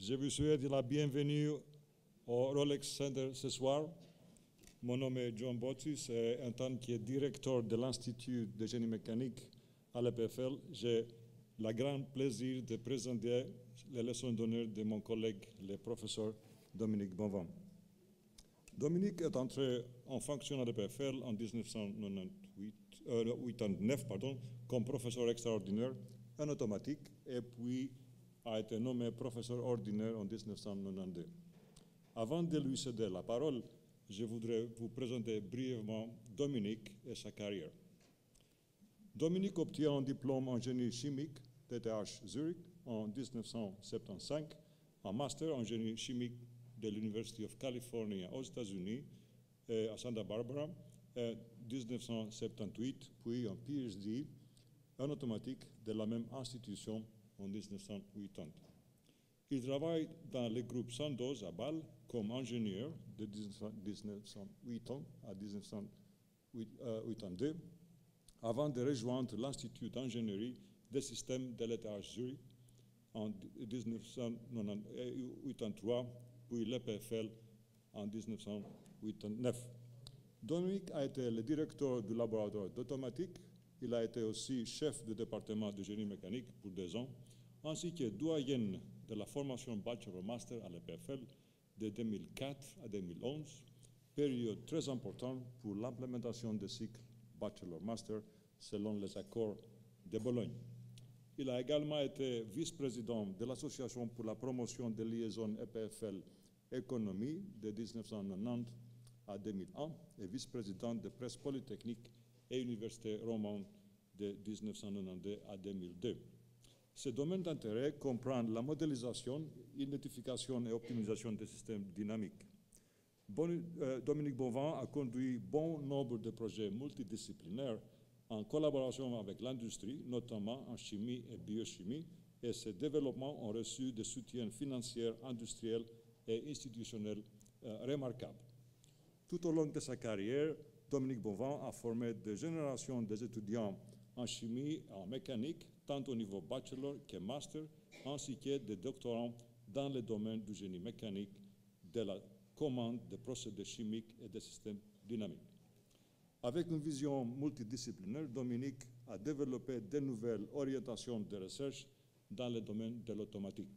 Je vous souhaite la bienvenue au Rolex Center ce soir. Mon nom est John Botsis et en tant que directeur de l'Institut de génie mécanique à l'EPFL, j'ai le grand plaisir de présenter les leçons d'honneur de mon collègue, le professeur Dominique Bonvin. Dominique est entré en fonction à l'EPFL en 1989 comme professeur extraordinaire en automatique et puis a été nommé professeur ordinaire en 1992. Avant de lui céder la parole, je voudrais vous présenter brièvement Dominique et sa carrière. Dominique obtient un diplôme en génie chimique TTH Zurich en 1975, un master en génie chimique de l'University of California aux États-Unis et à Santa Barbara en 1978, puis un PhD en automatique de la même institution en 1980. Il travaille dans le groupe Sandoz à Bâle comme ingénieur de 1980 à 1982 avant de rejoindre l'Institut d'ingénierie des systèmes de l'ETH Zurich en 1983, puis l'EPFL en 1989. Dominique a été le directeur du laboratoire d'automatique. Il a été aussi chef du département de génie mécanique pour 2 ans, ainsi que doyen de la formation Bachelor-Master à l'EPFL de 2004 à 2011, période très importante pour l'implémentation des cycles Bachelor-Master selon les accords de Bologne. Il a également été vice-président de l'Association pour la promotion des liaisons EPFL Économie de 1990 à 2001 et vice-président de Presse Polytechnique et Université romande de 1992 à 2002. Ce domaine d'intérêt comprend la modélisation, identification et optimisation des systèmes dynamiques. Dominique Bonvin a conduit bon nombre de projets multidisciplinaires en collaboration avec l'industrie, notamment en chimie et biochimie, et ces développements ont reçu des soutiens financiers, industriels et institutionnels remarquables. Tout au long de sa carrière, Dominique Bonvin a formé des générations d'étudiants en chimie et en mécanique, tant au niveau bachelor que master, ainsi que des doctorants dans le domaine du génie mécanique, de la commande des procédés chimiques et des systèmes dynamiques. Avec une vision multidisciplinaire, Dominique a développé de nouvelles orientations de recherche dans le domaine de l'automatique.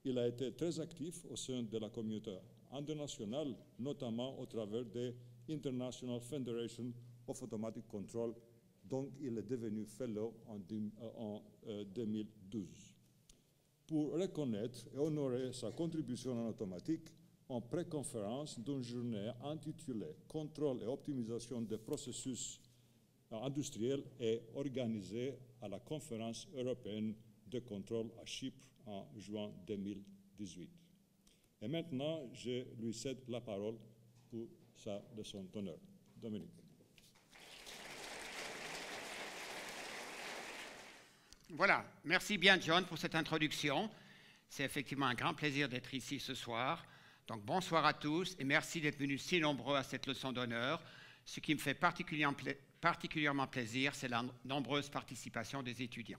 Il a été très actif au sein de la communauté internationale, notamment au travers de International Federation of Automatic Control, dont il est devenu fellow en 2012. Pour reconnaître et honorer sa contribution en automatique, en pré-conférence d'une journée intitulée « Contrôle et optimisation des processus industriels » est organisée à la conférence européenne de contrôle à Chypre en juin 2018. Et maintenant, je lui cède la parole pour sa leçon d'honneur. Dominique. Voilà, merci bien John pour cette introduction. C'est effectivement un grand plaisir d'être ici ce soir. Donc bonsoir à tous et merci d'être venus si nombreux à cette leçon d'honneur. Ce qui me fait particulièrement plaisir, c'est la nombreuse participation des étudiants.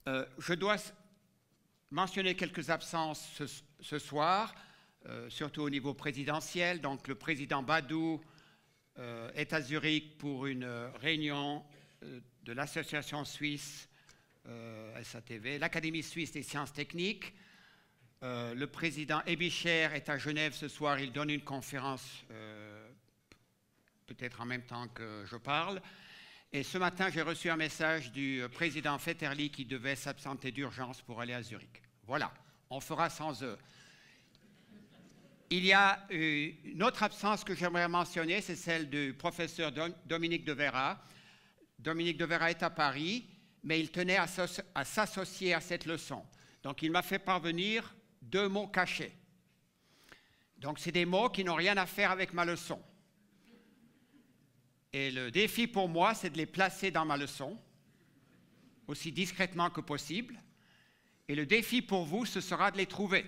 Je dois mentionner quelques absences ce soir, surtout au niveau présidentiel. Donc le président Badou est à Zurich pour une réunion de l'association suisse SATV, l'Académie suisse des sciences techniques. Le président Ebicher est à Genève ce soir, il donne une conférence peut-être en même temps que je parle. Et ce matin, j'ai reçu un message du président Fetterli qui devait s'absenter d'urgence pour aller à Zurich. Voilà, on fera sans eux. Il y a une autre absence que j'aimerais mentionner, c'est celle du professeur Dominique de Vera. Dominique de Vera est à Paris, mais il tenait à s'associer à cette leçon. Donc, il m'a fait parvenir 2 mots cachés. Donc, c'est des mots qui n'ont rien à faire avec ma leçon. Et le défi pour moi, c'est de les placer dans ma leçon, aussi discrètement que possible. Et le défi pour vous, ce sera de les trouver.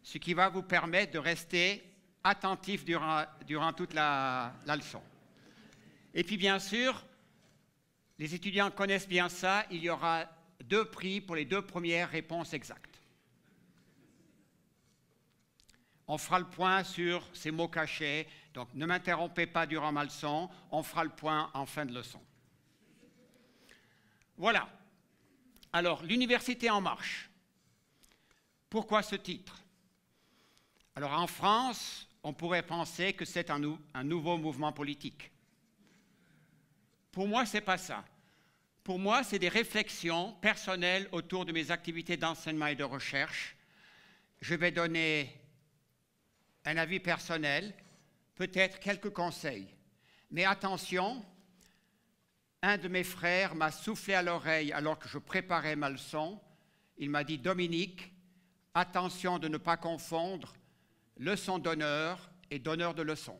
Ce qui va vous permettre de rester attentif durant toute la leçon. Et puis, bien sûr, les étudiants connaissent bien ça, il y aura 2 prix pour les 2 premières réponses exactes. On fera le point sur ces mots cachés, donc ne m'interrompez pas durant ma leçon, on fera le point en fin de leçon. Voilà. Alors, l'Université en marche. Pourquoi ce titre? Alors, en France, on pourrait penser que c'est un nouveau mouvement politique. Pour moi, ce n'est pas ça. Pour moi, c'est des réflexions personnelles autour de mes activités d'enseignement et de recherche. Je vais donner un avis personnel, peut-être quelques conseils. Mais attention, un de mes frères m'a soufflé à l'oreille alors que je préparais ma leçon. Il m'a dit « Dominique, attention de ne pas confondre leçon d'honneur et donneur de leçons. »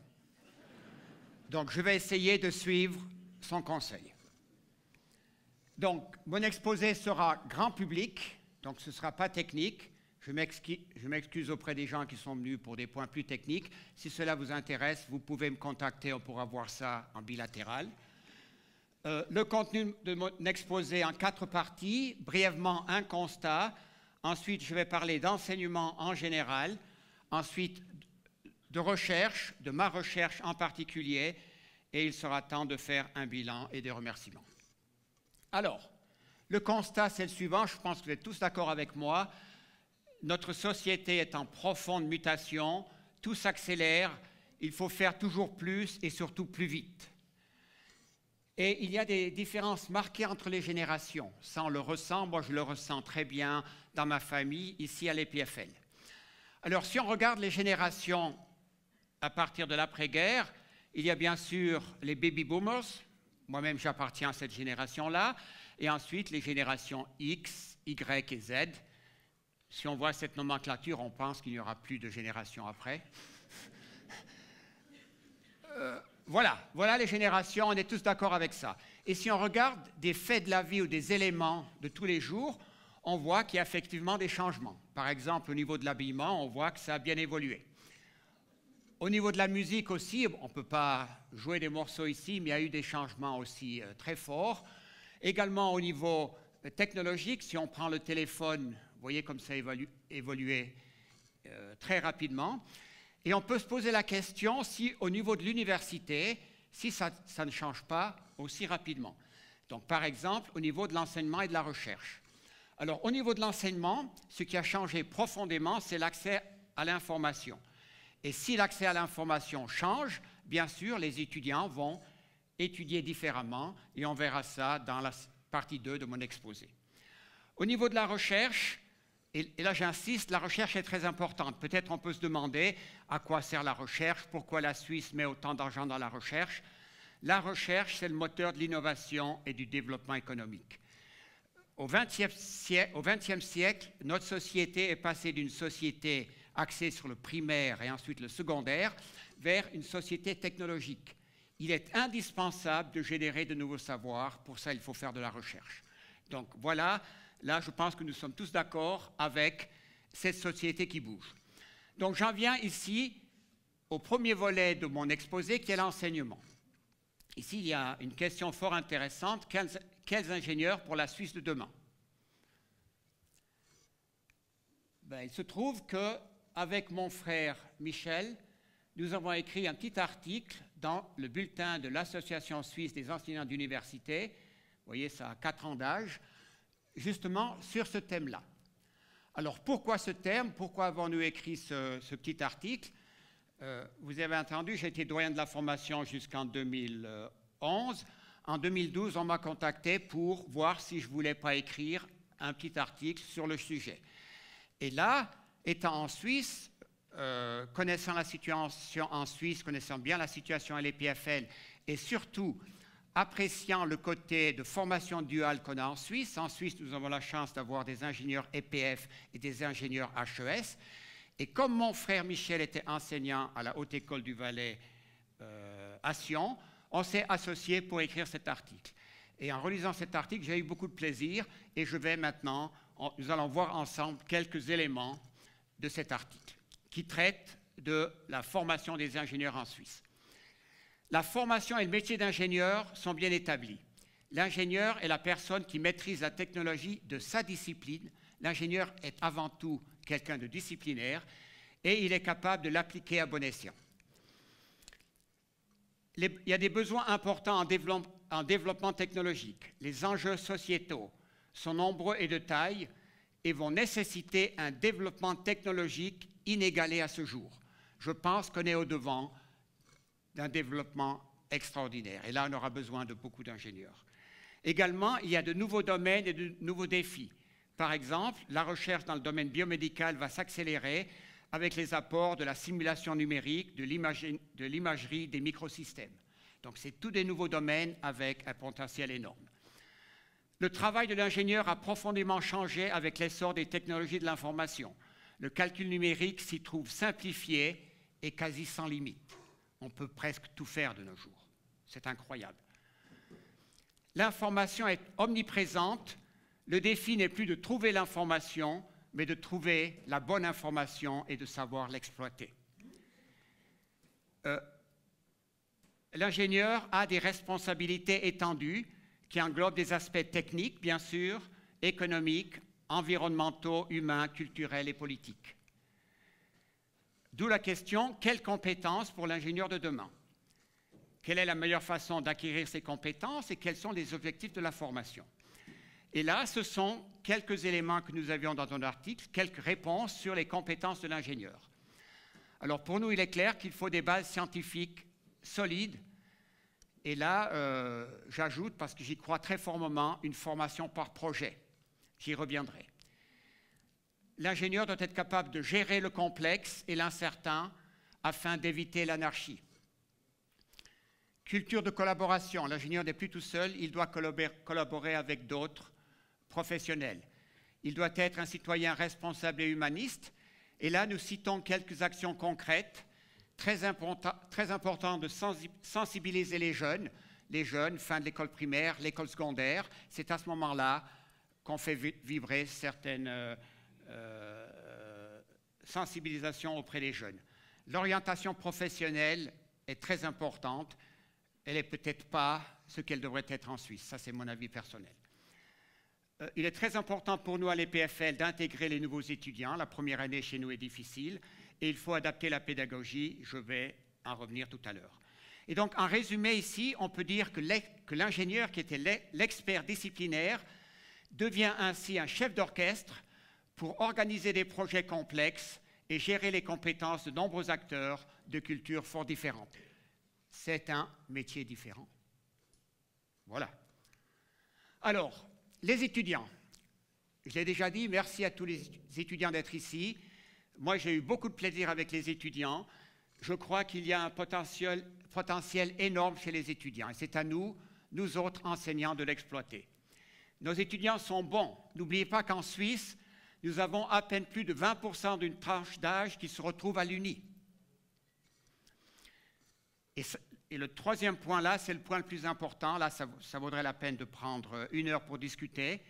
Donc, je vais essayer de suivre son conseil. Donc, mon exposé sera grand public, donc ce ne sera pas technique. Je m'excuse auprès des gens qui sont venus pour des points plus techniques. Si cela vous intéresse, vous pouvez me contacter, on pourra voir ça en bilatéral. Le contenu de mon exposé en 4 parties. Brièvement, un constat. Ensuite, je vais parler d'enseignement en général. Ensuite, de recherche, de ma recherche en particulier. Et il sera temps de faire un bilan et des remerciements. Alors, le constat, c'est le suivant. Je pense que vous êtes tous d'accord avec moi. Notre société est en profonde mutation, tout s'accélère, il faut faire toujours plus et surtout plus vite. Et il y a des différences marquées entre les générations. Ça, on le ressent, moi je le ressens très bien dans ma famille, ici à l'EPFL. Alors, si on regarde les générations à partir de l'après-guerre, il y a bien sûr les baby boomers, moi-même j'appartiens à cette génération-là, et ensuite les générations X, Y et Z. Si on voit cette nomenclature, on pense qu'il n'y aura plus de génération après. Voilà les générations, on est tous d'accord avec ça. Et si on regarde des faits de la vie ou des éléments de tous les jours, on voit qu'il y a effectivement des changements. Par exemple, au niveau de l'habillement, on voit que ça a bien évolué. Au niveau de la musique aussi, on ne peut pas jouer des morceaux ici, mais il y a eu des changements aussi très forts. Également au niveau technologique, si on prend le téléphone, vous voyez comme ça a évolué très rapidement. Et on peut se poser la question si au niveau de l'université, si ça ne change pas aussi rapidement. Donc par exemple, au niveau de l'enseignement et de la recherche. Alors au niveau de l'enseignement, ce qui a changé profondément, c'est l'accès à l'information. Et si l'accès à l'information change, bien sûr, les étudiants vont étudier différemment et on verra ça dans la partie 2 de mon exposé. Au niveau de la recherche, et là j'insiste, la recherche est très importante. Peut-être on peut se demander à quoi sert la recherche, pourquoi la Suisse met autant d'argent dans la recherche. La recherche, c'est le moteur de l'innovation et du développement économique. Au XXe siècle, notre société est passée d'une société axée sur le primaire et ensuite le secondaire vers une société technologique. Il est indispensable de générer de nouveaux savoirs. Pour ça, il faut faire de la recherche. Donc voilà, là, je pense que nous sommes tous d'accord avec cette société qui bouge. Donc j'en viens ici au premier volet de mon exposé, qui est l'enseignement. Ici, il y a une question fort intéressante. Quels ingénieurs pour la Suisse de demain? Il se trouve qu'avec mon frère Michel, nous avons écrit un petit article dans le bulletin de l'Association suisse des enseignants d'université. Vous voyez, ça a 4 ans d'âge, justement sur ce thème-là. Alors, pourquoi ce thème? Pourquoi avons-nous écrit ce petit article? Vous avez entendu, j'ai été doyen de la formation jusqu'en 2011. En 2012, on m'a contacté pour voir si je ne voulais pas écrire un petit article sur le sujet. Et là, étant en Suisse, connaissant la situation en Suisse, connaissant bien la situation à l'EPFL et surtout appréciant le côté de formation duale qu'on a en Suisse. En Suisse, nous avons la chance d'avoir des ingénieurs EPF et des ingénieurs HES. Et comme mon frère Michel était enseignant à la Haute École du Valais à Sion, on s'est associés pour écrire cet article. Et en relisant cet article, j'ai eu beaucoup de plaisir et je vais maintenant, nous allons voir ensemble quelques éléments de cet article qui traite de la formation des ingénieurs en Suisse. La formation et le métier d'ingénieur sont bien établis. L'ingénieur est la personne qui maîtrise la technologie de sa discipline. L'ingénieur est avant tout quelqu'un de disciplinaire et il est capable de l'appliquer à bon escient. Il y a des besoins importants en développement technologique. Les enjeux sociétaux sont nombreux et de taille et vont nécessiter un développement technologique inégalé à ce jour. Je pense qu'on est au-devant d'un développement extraordinaire. Et là, on aura besoin de beaucoup d'ingénieurs. Également, il y a de nouveaux domaines et de nouveaux défis. Par exemple, la recherche dans le domaine biomédical va s'accélérer avec les apports de la simulation numérique, de l'imagerie, des microsystèmes. Donc, c'est tous des nouveaux domaines avec un potentiel énorme. Le travail de l'ingénieur a profondément changé avec l'essor des technologies de l'information. Le calcul numérique s'y trouve simplifié et quasi sans limite. On peut presque tout faire de nos jours. C'est incroyable. L'information est omniprésente. Le défi n'est plus de trouver l'information, mais de trouver la bonne information et de savoir l'exploiter. L'ingénieur a des responsabilités étendues qui englobent des aspects techniques, bien sûr, économiques, environnementaux, humains, culturels et politiques. D'où la question, quelles compétences pour l'ingénieur de demain? Quelle est la meilleure façon d'acquérir ces compétences et quels sont les objectifs de la formation? Et là, ce sont quelques éléments que nous avions dans notre article, quelques réponses sur les compétences de l'ingénieur. Alors pour nous, il est clair qu'il faut des bases scientifiques solides. Et là, j'ajoute, parce que j'y crois très fortement, une formation par projet. J'y reviendrai. L'ingénieur doit être capable de gérer le complexe et l'incertain afin d'éviter l'anarchie. Culture de collaboration. L'ingénieur n'est plus tout seul, il doit collaborer avec d'autres professionnels. Il doit être un citoyen responsable et humaniste. Et là, nous citons quelques actions concrètes. Très important de sensibiliser les jeunes, fin de l'école primaire, l'école secondaire. C'est à ce moment-là qu'on fait vibrer certaines sensibilisations auprès des jeunes. L'orientation professionnelle est très importante. Elle n'est peut-être pas ce qu'elle devrait être en Suisse. Ça, c'est mon avis personnel. Il est très important pour nous à l'EPFL d'intégrer les nouveaux étudiants. La première année chez nous est difficile. Et il faut adapter la pédagogie, je vais en revenir tout à l'heure. Et donc, en résumé ici, on peut dire que l'ingénieur qui était l'expert disciplinaire devient ainsi un chef d'orchestre pour organiser des projets complexes et gérer les compétences de nombreux acteurs de cultures fort différentes. C'est un métier différent. Voilà. Alors, les étudiants. Je l'ai déjà dit, merci à tous les étudiants d'être ici. Moi, j'ai eu beaucoup de plaisir avec les étudiants. Je crois qu'il y a un potentiel énorme chez les étudiants. Et c'est à nous, nous autres enseignants, de l'exploiter. Nos étudiants sont bons. N'oubliez pas qu'en Suisse, nous avons à peine plus de 20% d'une tranche d'âge qui se retrouve à l'Uni. Et le troisième point là, c'est le point le plus important. Là, ça vaudrait la peine de prendre 1 heure pour discuter.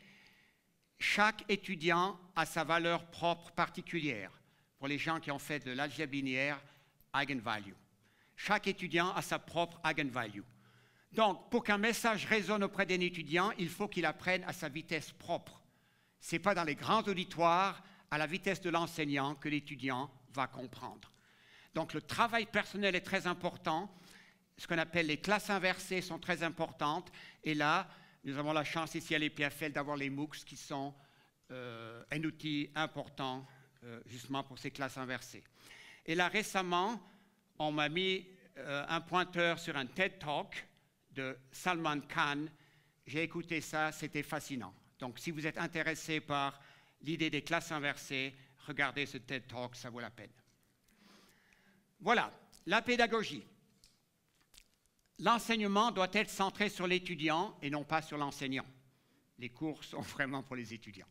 Chaque étudiant a sa valeur propre particulière. Pour les gens qui ont fait de l'algèbre linéaire, eigenvalue. Chaque étudiant a sa propre eigenvalue. Donc, pour qu'un message résonne auprès d'un étudiant, il faut qu'il apprenne à sa vitesse propre. Ce n'est pas dans les grands auditoires, à la vitesse de l'enseignant, que l'étudiant va comprendre. Donc, le travail personnel est très important. Ce qu'on appelle les classes inversées sont très importantes. Et là, nous avons la chance ici à l'EPFL d'avoir les MOOCs qui sont un outil important justement pour ces classes inversées. Et là, récemment, on m'a mis un pointeur sur un TED Talk de Salman Khan. J'ai écouté ça, c'était fascinant. Donc, si vous êtes intéressé par l'idée des classes inversées, regardez ce TED Talk, ça vaut la peine. Voilà, la pédagogie. L'enseignement doit être centré sur l'étudiant et non pas sur l'enseignant. Les cours sont vraiment pour les étudiants.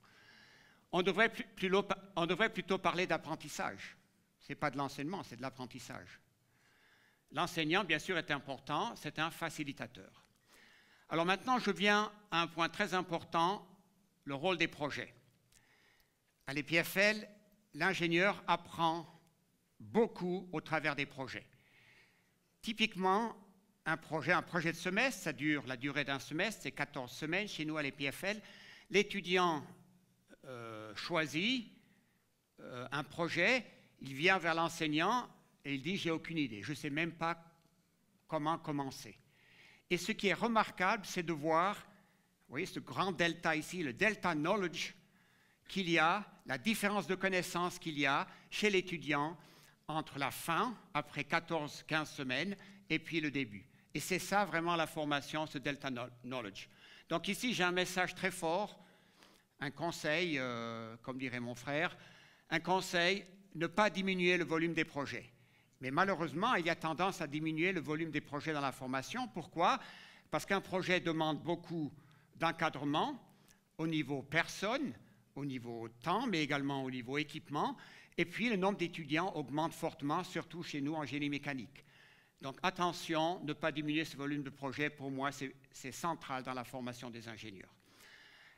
On devrait plutôt parler d'apprentissage. Ce n'est pas de l'enseignement, c'est de l'apprentissage. L'enseignant, bien sûr, est important, c'est un facilitateur. Alors maintenant, je viens à un point très important, le rôle des projets. À l'EPFL, l'ingénieur apprend beaucoup au travers des projets. Typiquement, un projet de semestre, ça dure la durée d'un semestre, c'est 14 semaines chez nous à l'EPFL. L'étudiant choisit un projet, il vient vers l'enseignant et il dit « j'ai aucune idée, je ne sais même pas comment commencer ». Et ce qui est remarquable, c'est de voir, vous voyez ce grand delta ici, le delta knowledge qu'il y a, la différence de connaissances qu'il y a chez l'étudiant entre la fin, après 14-15 semaines, et puis le début. Et c'est ça vraiment la formation, ce delta knowledge. Donc ici, j'ai un message très fort, un conseil, comme dirait mon frère, un conseil, ne pas diminuer le volume des projets. Mais malheureusement, il y a tendance à diminuer le volume des projets dans la formation. Pourquoi? Parce qu'un projet demande beaucoup d'encadrement au niveau personne, au niveau temps, mais également au niveau équipement. Et puis, le nombre d'étudiants augmente fortement, surtout chez nous en génie mécanique. Donc, attention, ne pas diminuer ce volume de projet. Pour moi, c'est central dans la formation des ingénieurs.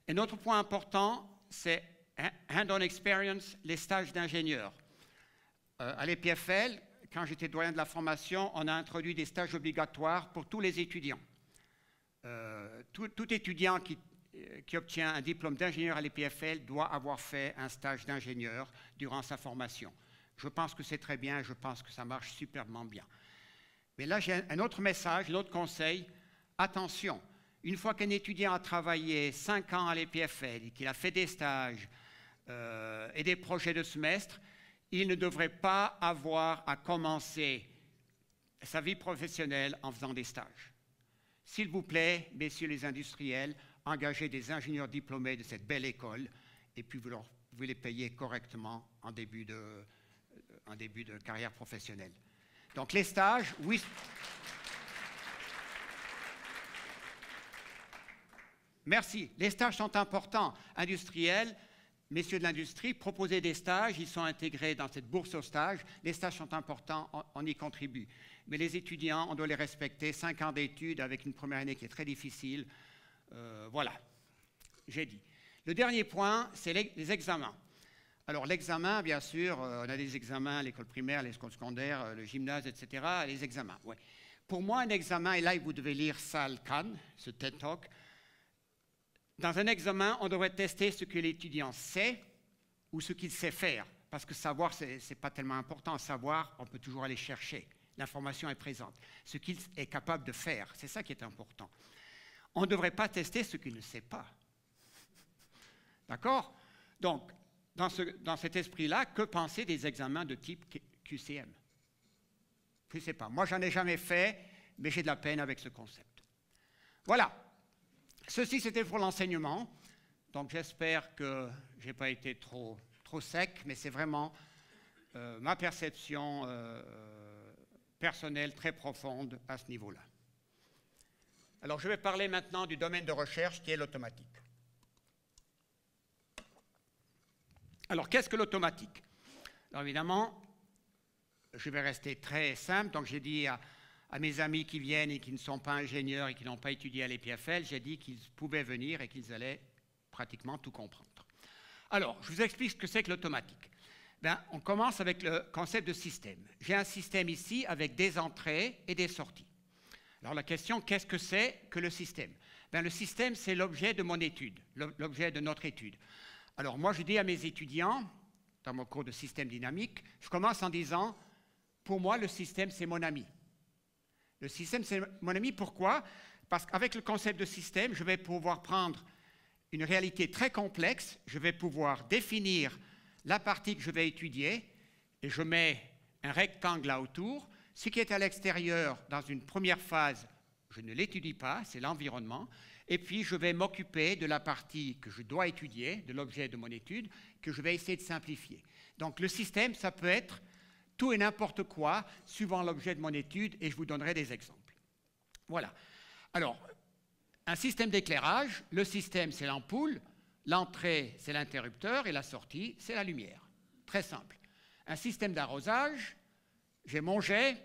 Un autre point important, c'est hand-on experience, les stages d'ingénieurs. À l'EPFL, quand j'étais doyen de la formation, on a introduit des stages obligatoires pour tous les étudiants. Tout étudiant qui obtient un diplôme d'ingénieur à l'EPFL doit avoir fait un stage d'ingénieur durant sa formation. Je pense que c'est très bien, je pense que ça marche superbement bien. Mais là, j'ai un autre message, un autre conseil. Attention, une fois qu'un étudiant a travaillé 5 ans à l'EPFL et qu'il a fait des stages et des projets de semestre, il ne devrait pas avoir à commencer sa vie professionnelle en faisant des stages. S'il vous plaît, messieurs les industriels, engagez des ingénieurs diplômés de cette belle école et puis vous les payez correctement en début de carrière professionnelle. Donc les stages, oui. Merci. Les stages sont importants. Industriels, messieurs de l'industrie, proposez des stages, ils sont intégrés dans cette bourse aux stages. Les stages sont importants, on y contribue. Mais les étudiants, on doit les respecter. 5 ans d'études avec une première année qui est très difficile. Voilà, j'ai dit. Le dernier point, c'est les examens. Alors l'examen, bien sûr, on a des examens à l'école primaire, l'école secondaire, le gymnase, etc. Les examens, ouais. Pour moi, un examen, et là, vous devez lire Sal Khan, ce TED Talk. Dans un examen, on devrait tester ce que l'étudiant sait ou ce qu'il sait faire. Parce que savoir, ce n'est pas tellement important. Savoir, on peut toujours aller chercher. L'information est présente. Ce qu'il est capable de faire, c'est ça qui est important. On ne devrait pas tester ce qu'il ne sait pas. D'accord? Donc, dans cet esprit-là, que penser des examens de type QCM? Je ne sais pas. Moi, j'en ai jamais fait, mais j'ai de la peine avec ce concept. Voilà. Ceci, c'était pour l'enseignement. Donc, j'espère que je n'ai pas été trop sec, mais c'est vraiment ma perception personnelle très profonde à ce niveau-là. Alors, je vais parler maintenant du domaine de recherche qui est l'automatique. Alors, qu'est-ce que l'automatique? Alors, évidemment, je vais rester très simple. Donc, j'ai dit à mes amis qui viennent et qui ne sont pas ingénieurs et qui n'ont pas étudié à l'EPFL, j'ai dit qu'ils pouvaient venir et qu'ils allaient pratiquement tout comprendre. Alors, je vous explique ce que c'est que l'automatique. Ben, on commence avec le concept de système. J'ai un système ici avec des entrées et des sorties. Alors, la question, qu'est-ce que c'est que le système? Ben, le système, c'est l'objet de mon étude, l'objet de notre étude. Alors, moi, je dis à mes étudiants, dans mon cours de système dynamique, je commence en disant, pour moi, le système, c'est mon ami. Le système, c'est mon ami. Pourquoi? Parce qu'avec le concept de système, je vais pouvoir prendre une réalité très complexe, je vais pouvoir définir la partie que je vais étudier, et je mets un rectangle là autour. Ce qui est à l'extérieur, dans une première phase, je ne l'étudie pas, c'est l'environnement. Et puis, je vais m'occuper de la partie que je dois étudier, de l'objet de mon étude, que je vais essayer de simplifier. Donc, le système, ça peut être tout et n'importe quoi, suivant l'objet de mon étude, et je vous donnerai des exemples. Voilà. Alors, un système d'éclairage, le système, c'est l'ampoule, l'entrée, c'est l'interrupteur, et la sortie, c'est la lumière. Très simple. Un système d'arrosage, j'ai mon jet,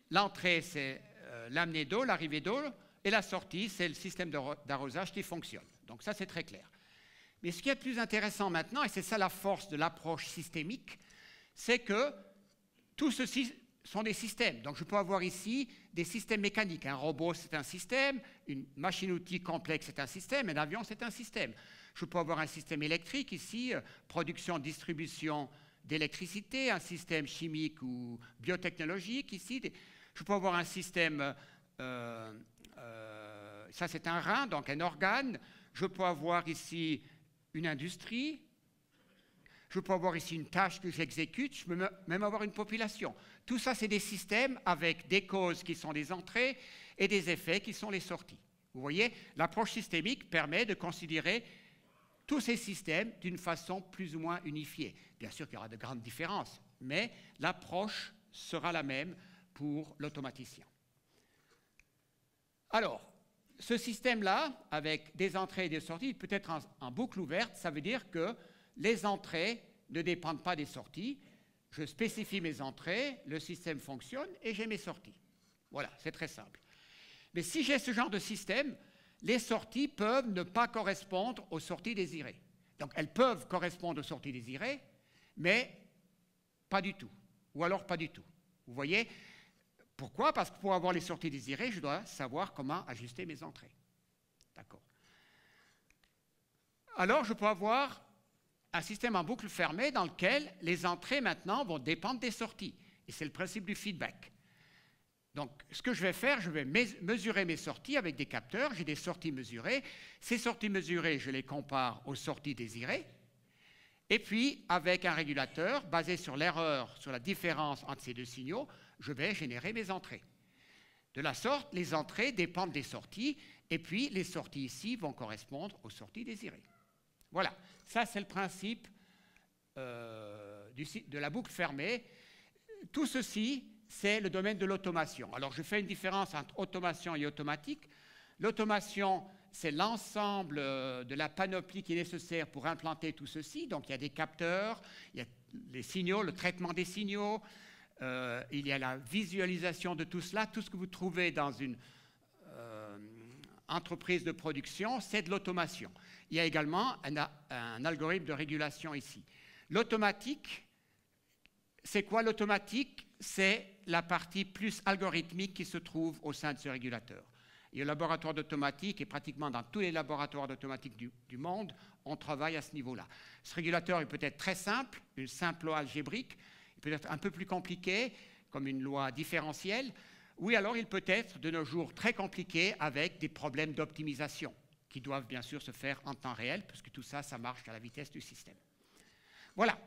l'entrée, c'est l'amenée d'eau, l'arrivée d'eau, et la sortie, c'est le système d'arrosage qui fonctionne. Donc ça, c'est très clair. Mais ce qui est plus intéressant maintenant, et c'est ça la force de l'approche systémique, c'est que tout ceci sont des systèmes. Donc je peux avoir ici des systèmes mécaniques. Un robot, c'est un système, une machine-outil complexe, c'est un système, un avion, c'est un système. Je peux avoir un système électrique ici, production, distribution d'électricité, un système chimique ou biotechnologique ici. Je peux avoir un système, ça c'est un rein, donc un organe. Je peux avoir ici une industrie. Je peux avoir ici une tâche que j'exécute, je peux même avoir une population. Tout ça, c'est des systèmes avec des causes qui sont les entrées et des effets qui sont les sorties. Vous voyez, l'approche systémique permet de considérer tous ces systèmes d'une façon plus ou moins unifiée. Bien sûr qu'il y aura de grandes différences, mais l'approche sera la même pour l'automaticien. Alors, ce système-là, avec des entrées et des sorties, il peut être en boucle ouverte. Ça veut dire que les entrées ne dépendent pas des sorties. Je spécifie mes entrées, le système fonctionne et j'ai mes sorties. Voilà, c'est très simple. Mais si j'ai ce genre de système, les sorties peuvent ne pas correspondre aux sorties désirées. Donc elles peuvent correspondre aux sorties désirées, mais pas du tout. Ou alors pas du tout. Vous voyez? Pourquoi? Parce que pour avoir les sorties désirées, je dois savoir comment ajuster mes entrées. D'accord. Alors je peux avoir un système en boucle fermée dans lequel les entrées maintenant vont dépendre des sorties. Et c'est le principe du feedback. Donc, ce que je vais faire, je vais mesurer mes sorties avec des capteurs. J'ai des sorties mesurées. Ces sorties mesurées, je les compare aux sorties désirées. Et puis, avec un régulateur, basé sur l'erreur, sur la différence entre ces deux signaux, je vais générer mes entrées. De la sorte, les entrées dépendent des sorties. Et puis, les sorties ici vont correspondre aux sorties désirées. Voilà, ça c'est le principe de la boucle fermée. Tout ceci, c'est le domaine de l'automation. Alors je fais une différence entre automation et automatique. L'automation, c'est l'ensemble de la panoplie qui est nécessaire pour implanter tout ceci. Donc il y a des capteurs, il y a les signaux, le traitement des signaux, il y a la visualisation de tout cela. Tout ce que vous trouvez dans une entreprise de production, c'est de l'automation. Il y a également un algorithme de régulation ici. L'automatique, c'est quoi l'automatique? C'est la partie plus algorithmique qui se trouve au sein de ce régulateur. Et le laboratoire d'automatique, et pratiquement dans tous les laboratoires d'automatique du monde, on travaille à ce niveau-là. Ce régulateur, il peut être très simple, une simple loi algébrique, il peut être un peu plus compliqué, comme une loi différentielle, ou alors il peut être, de nos jours, très compliqué avec des problèmes d'optimisation, qui doivent bien sûr se faire en temps réel, puisque tout ça, ça marche à la vitesse du système. Voilà.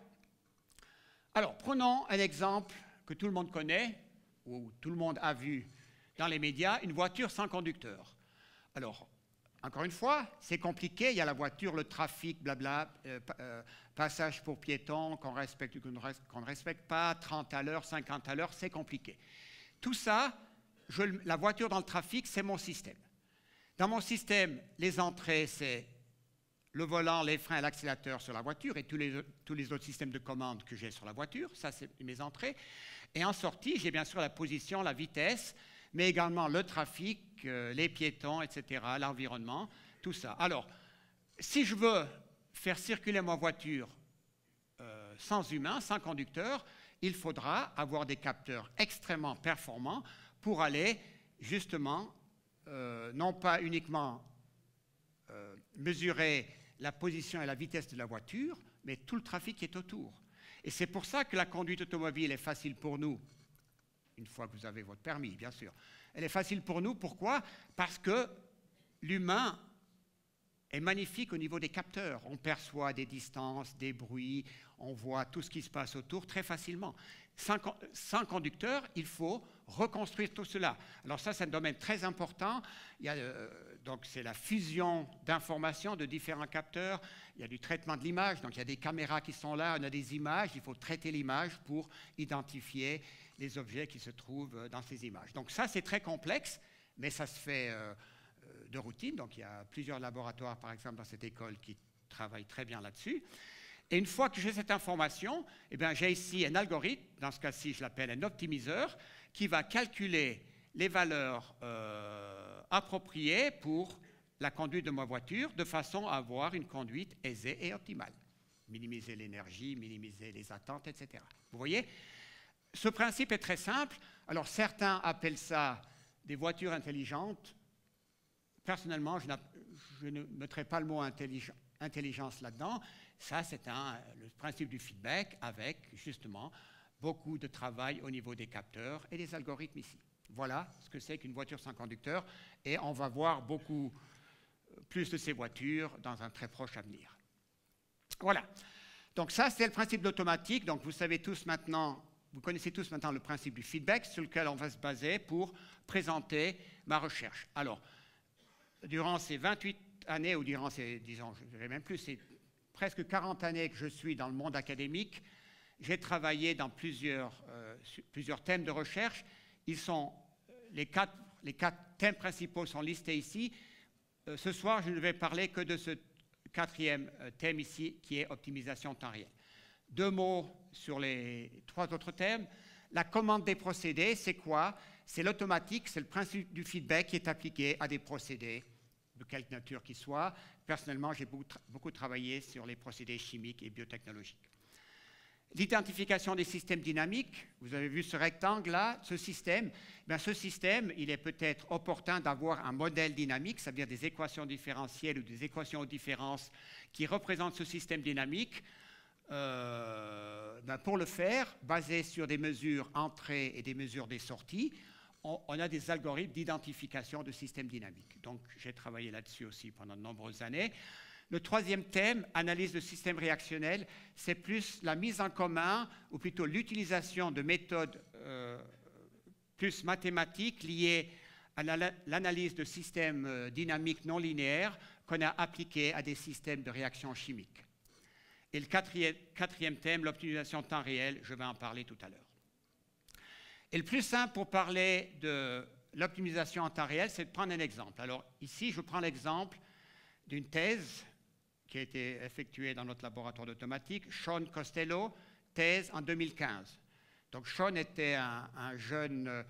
Alors, prenons un exemple que tout le monde connaît, ou tout le monde a vu dans les médias, une voiture sans conducteur. Alors, encore une fois, c'est compliqué, il y a la voiture, le trafic, blabla, passage pour piétons qu'on respecte ou qu'on ne respecte pas, 30 à l'heure, 50 à l'heure, c'est compliqué. Tout ça, la voiture dans le trafic, c'est mon système. Dans mon système, les entrées, c'est le volant, les freins, l'accélérateur sur la voiture et tous les autres systèmes de commande que j'ai sur la voiture. Ça, c'est mes entrées. Et en sortie, j'ai bien sûr la position, la vitesse, mais également le trafic, les piétons, etc., l'environnement, tout ça. Alors, si je veux faire circuler ma voiture sans humain, sans conducteur, il faudra avoir des capteurs extrêmement performants pour aller justement, non pas uniquement mesurer la position et la vitesse de la voiture, mais tout le trafic qui est autour. Et c'est pour ça que la conduite automobile est facile pour nous, une fois que vous avez votre permis, bien sûr. Elle est facile pour nous, pourquoi? Parce que l'humain est magnifique au niveau des capteurs. On perçoit des distances, des bruits, on voit tout ce qui se passe autour très facilement. Sans conducteur, il faut reconstruire tout cela. Alors ça, c'est un domaine très important. Il y a, donc c'est la fusion d'informations de différents capteurs. Il y a du traitement de l'image, donc il y a des caméras qui sont là, on a des images, il faut traiter l'image pour identifier les objets qui se trouvent dans ces images. Donc ça, c'est très complexe, mais ça se fait de routine. Donc il y a plusieurs laboratoires, par exemple, dans cette école qui travaillent très bien là-dessus. Et une fois que j'ai cette information, eh bien, j'ai ici un algorithme, dans ce cas-ci, je l'appelle un optimiseur, qui va calculer les valeurs appropriées pour la conduite de ma voiture, de façon à avoir une conduite aisée et optimale. Minimiser l'énergie, minimiser les attentes, etc. Vous voyez? Ce principe est très simple. Alors, certains appellent ça des voitures intelligentes. Personnellement, je ne mettrai pas le mot intelligence là-dedans. Ça, c'est le principe du feedback avec, justement, beaucoup de travail au niveau des capteurs et des algorithmes ici. Voilà ce que c'est qu'une voiture sans conducteur. Et on va voir beaucoup plus de ces voitures dans un très proche avenir. Voilà. Donc ça, c'est le principe de l'automatique. Donc vous savez tous maintenant, vous connaissez tous maintenant le principe du feedback sur lequel on va se baser pour présenter ma recherche. Alors, durant ces 28 années, ou durant ces, disons, je dirais même plus, ces presque 40 années que je suis dans le monde académique, j'ai travaillé dans plusieurs thèmes de recherche. Les quatre thèmes principaux sont listés ici. Ce soir, je ne vais parler que de ce quatrième thème ici, qui est optimisation temps réel. 2 mots sur les 3 autres thèmes. La commande des procédés, c'est quoi? C'est l'automatique, c'est le principe du feedback qui est appliqué à des procédés de quelque nature qu'ils soient. Personnellement, j'ai beaucoup travaillé sur les procédés chimiques et biotechnologiques. L'identification des systèmes dynamiques, vous avez vu ce rectangle-là, ce système, il est peut-être opportun d'avoir un modèle dynamique, c'est-à-dire des équations différentielles ou des équations aux différences qui représentent ce système dynamique. Pour le faire, basé sur des mesures entrées et des mesures des sorties, on a des algorithmes d'identification de systèmes dynamiques. Donc, j'ai travaillé là-dessus aussi pendant de nombreuses années. Le 3e thème, analyse de systèmes réactionnels, c'est plus la mise en commun, ou plutôt l'utilisation de méthodes plus mathématiques liées à l'analyse de systèmes dynamiques non linéaires qu'on a appliquées à des systèmes de réaction chimiques. Et le quatrième thème, l'optimisation de temps réel, je vais en parler tout à l'heure. Et le plus simple pour parler de l'optimisation en temps réel, c'est de prendre un exemple. Alors ici, je prends l'exemple d'une thèse qui a été effectuée dans notre laboratoire d'automatique, Sean Costello, thèse en 2015. Donc Sean était un jeune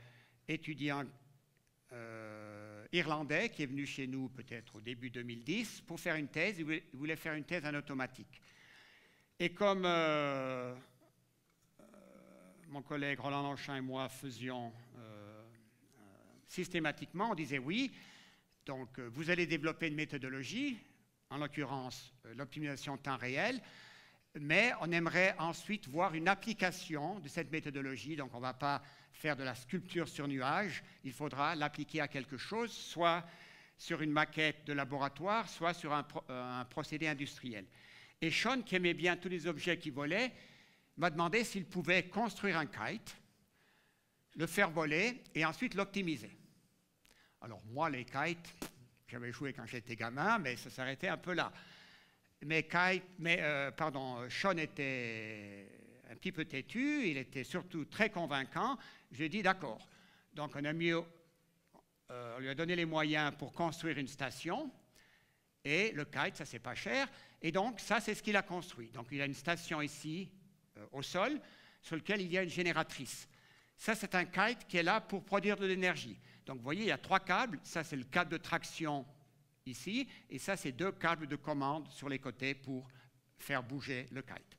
étudiant irlandais qui est venu chez nous peut-être au début 2010 pour faire une thèse. Il voulait faire une thèse en automatique. Et comme mon collègue Roland Longchamp et moi faisions systématiquement, on disait oui, donc vous allez développer une méthodologie, en l'occurrence l'optimisation temps réel, mais on aimerait ensuite voir une application de cette méthodologie. Donc on ne va pas faire de la sculpture sur nuage, il faudra l'appliquer à quelque chose, soit sur une maquette de laboratoire, soit sur un procédé industriel. Et Sean, qui aimait bien tous les objets qui volaient, m'a demandé s'il pouvait construire un kite, le faire voler et ensuite l'optimiser. Alors moi, les kites, j'avais joué quand j'étais gamin, mais ça s'arrêtait un peu là. Sean était un petit peu têtu, il était surtout très convaincant. Je lui ai dit d'accord. Donc on lui a donné les moyens pour construire une station. Et le kite, ça c'est pas cher. Et donc ça c'est ce qu'il a construit. Donc il a une station ici au sol sur lequel il y a une génératrice. Ça c'est un kite qui est là pour produire de l'énergie. Donc vous voyez, il y a 3 câbles. Ça c'est le câble de traction ici, et ça c'est 2 câbles de commande sur les côtés pour faire bouger le kite.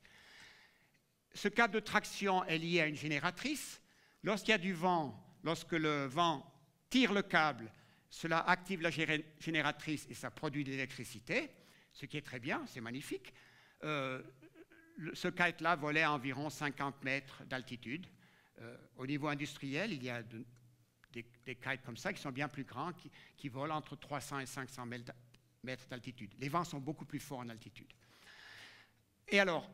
Ce câble de traction est lié à une génératrice. Lorsqu'il y a du vent, lorsque le vent tire le câble, cela active la génératrice et ça produit de l'électricité, ce qui est très bien, c'est magnifique. Ce kite-là volait à environ 50 mètres d'altitude. Au niveau industriel, il y a des kites comme ça qui sont bien plus grands, qui volent entre 300 et 500 mètres d'altitude. Les vents sont beaucoup plus forts en altitude. Et alors,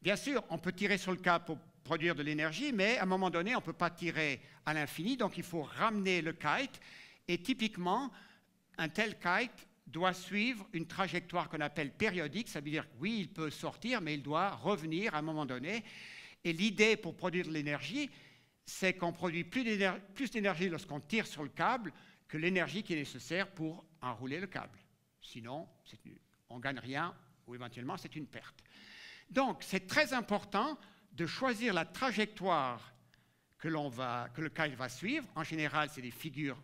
bien sûr, on peut tirer sur le câble pour produire de l'énergie, mais à un moment donné, on ne peut pas tirer à l'infini, donc il faut ramener le kite. Et typiquement, un tel kite doit suivre une trajectoire qu'on appelle périodique. Ça veut dire que oui, il peut sortir, mais il doit revenir à un moment donné. Et l'idée pour produire de l'énergie, c'est qu'on produit plus d'énergie lorsqu'on tire sur le câble que l'énergie qui est nécessaire pour enrouler le câble. Sinon, on ne gagne rien ou éventuellement c'est une perte. Donc, c'est très important de choisir la trajectoire que le kite va suivre. En général, c'est des figures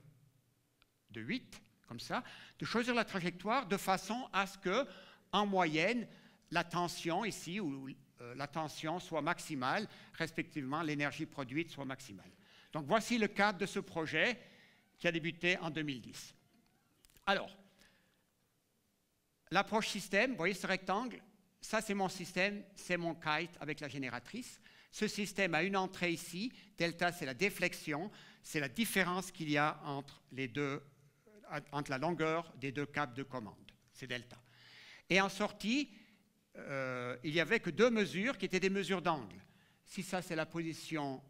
de 8, comme ça. De choisir la trajectoire de façon à ce que, en moyenne, la tension ici, ou la tension soit maximale, respectivement l'énergie produite soit maximale. Donc voici le cadre de ce projet qui a débuté en 2010. Alors, l'approche système, vous voyez ce rectangle, ça c'est mon système, c'est mon kite avec la génératrice. Ce système a une entrée ici, delta c'est la déflexion, c'est la différence qu'il y a entre la longueur des deux câbles de commande, c'est delta. Et en sortie, il n'y avait que deux mesures qui étaient des mesures d'angle. Si ça c'est la position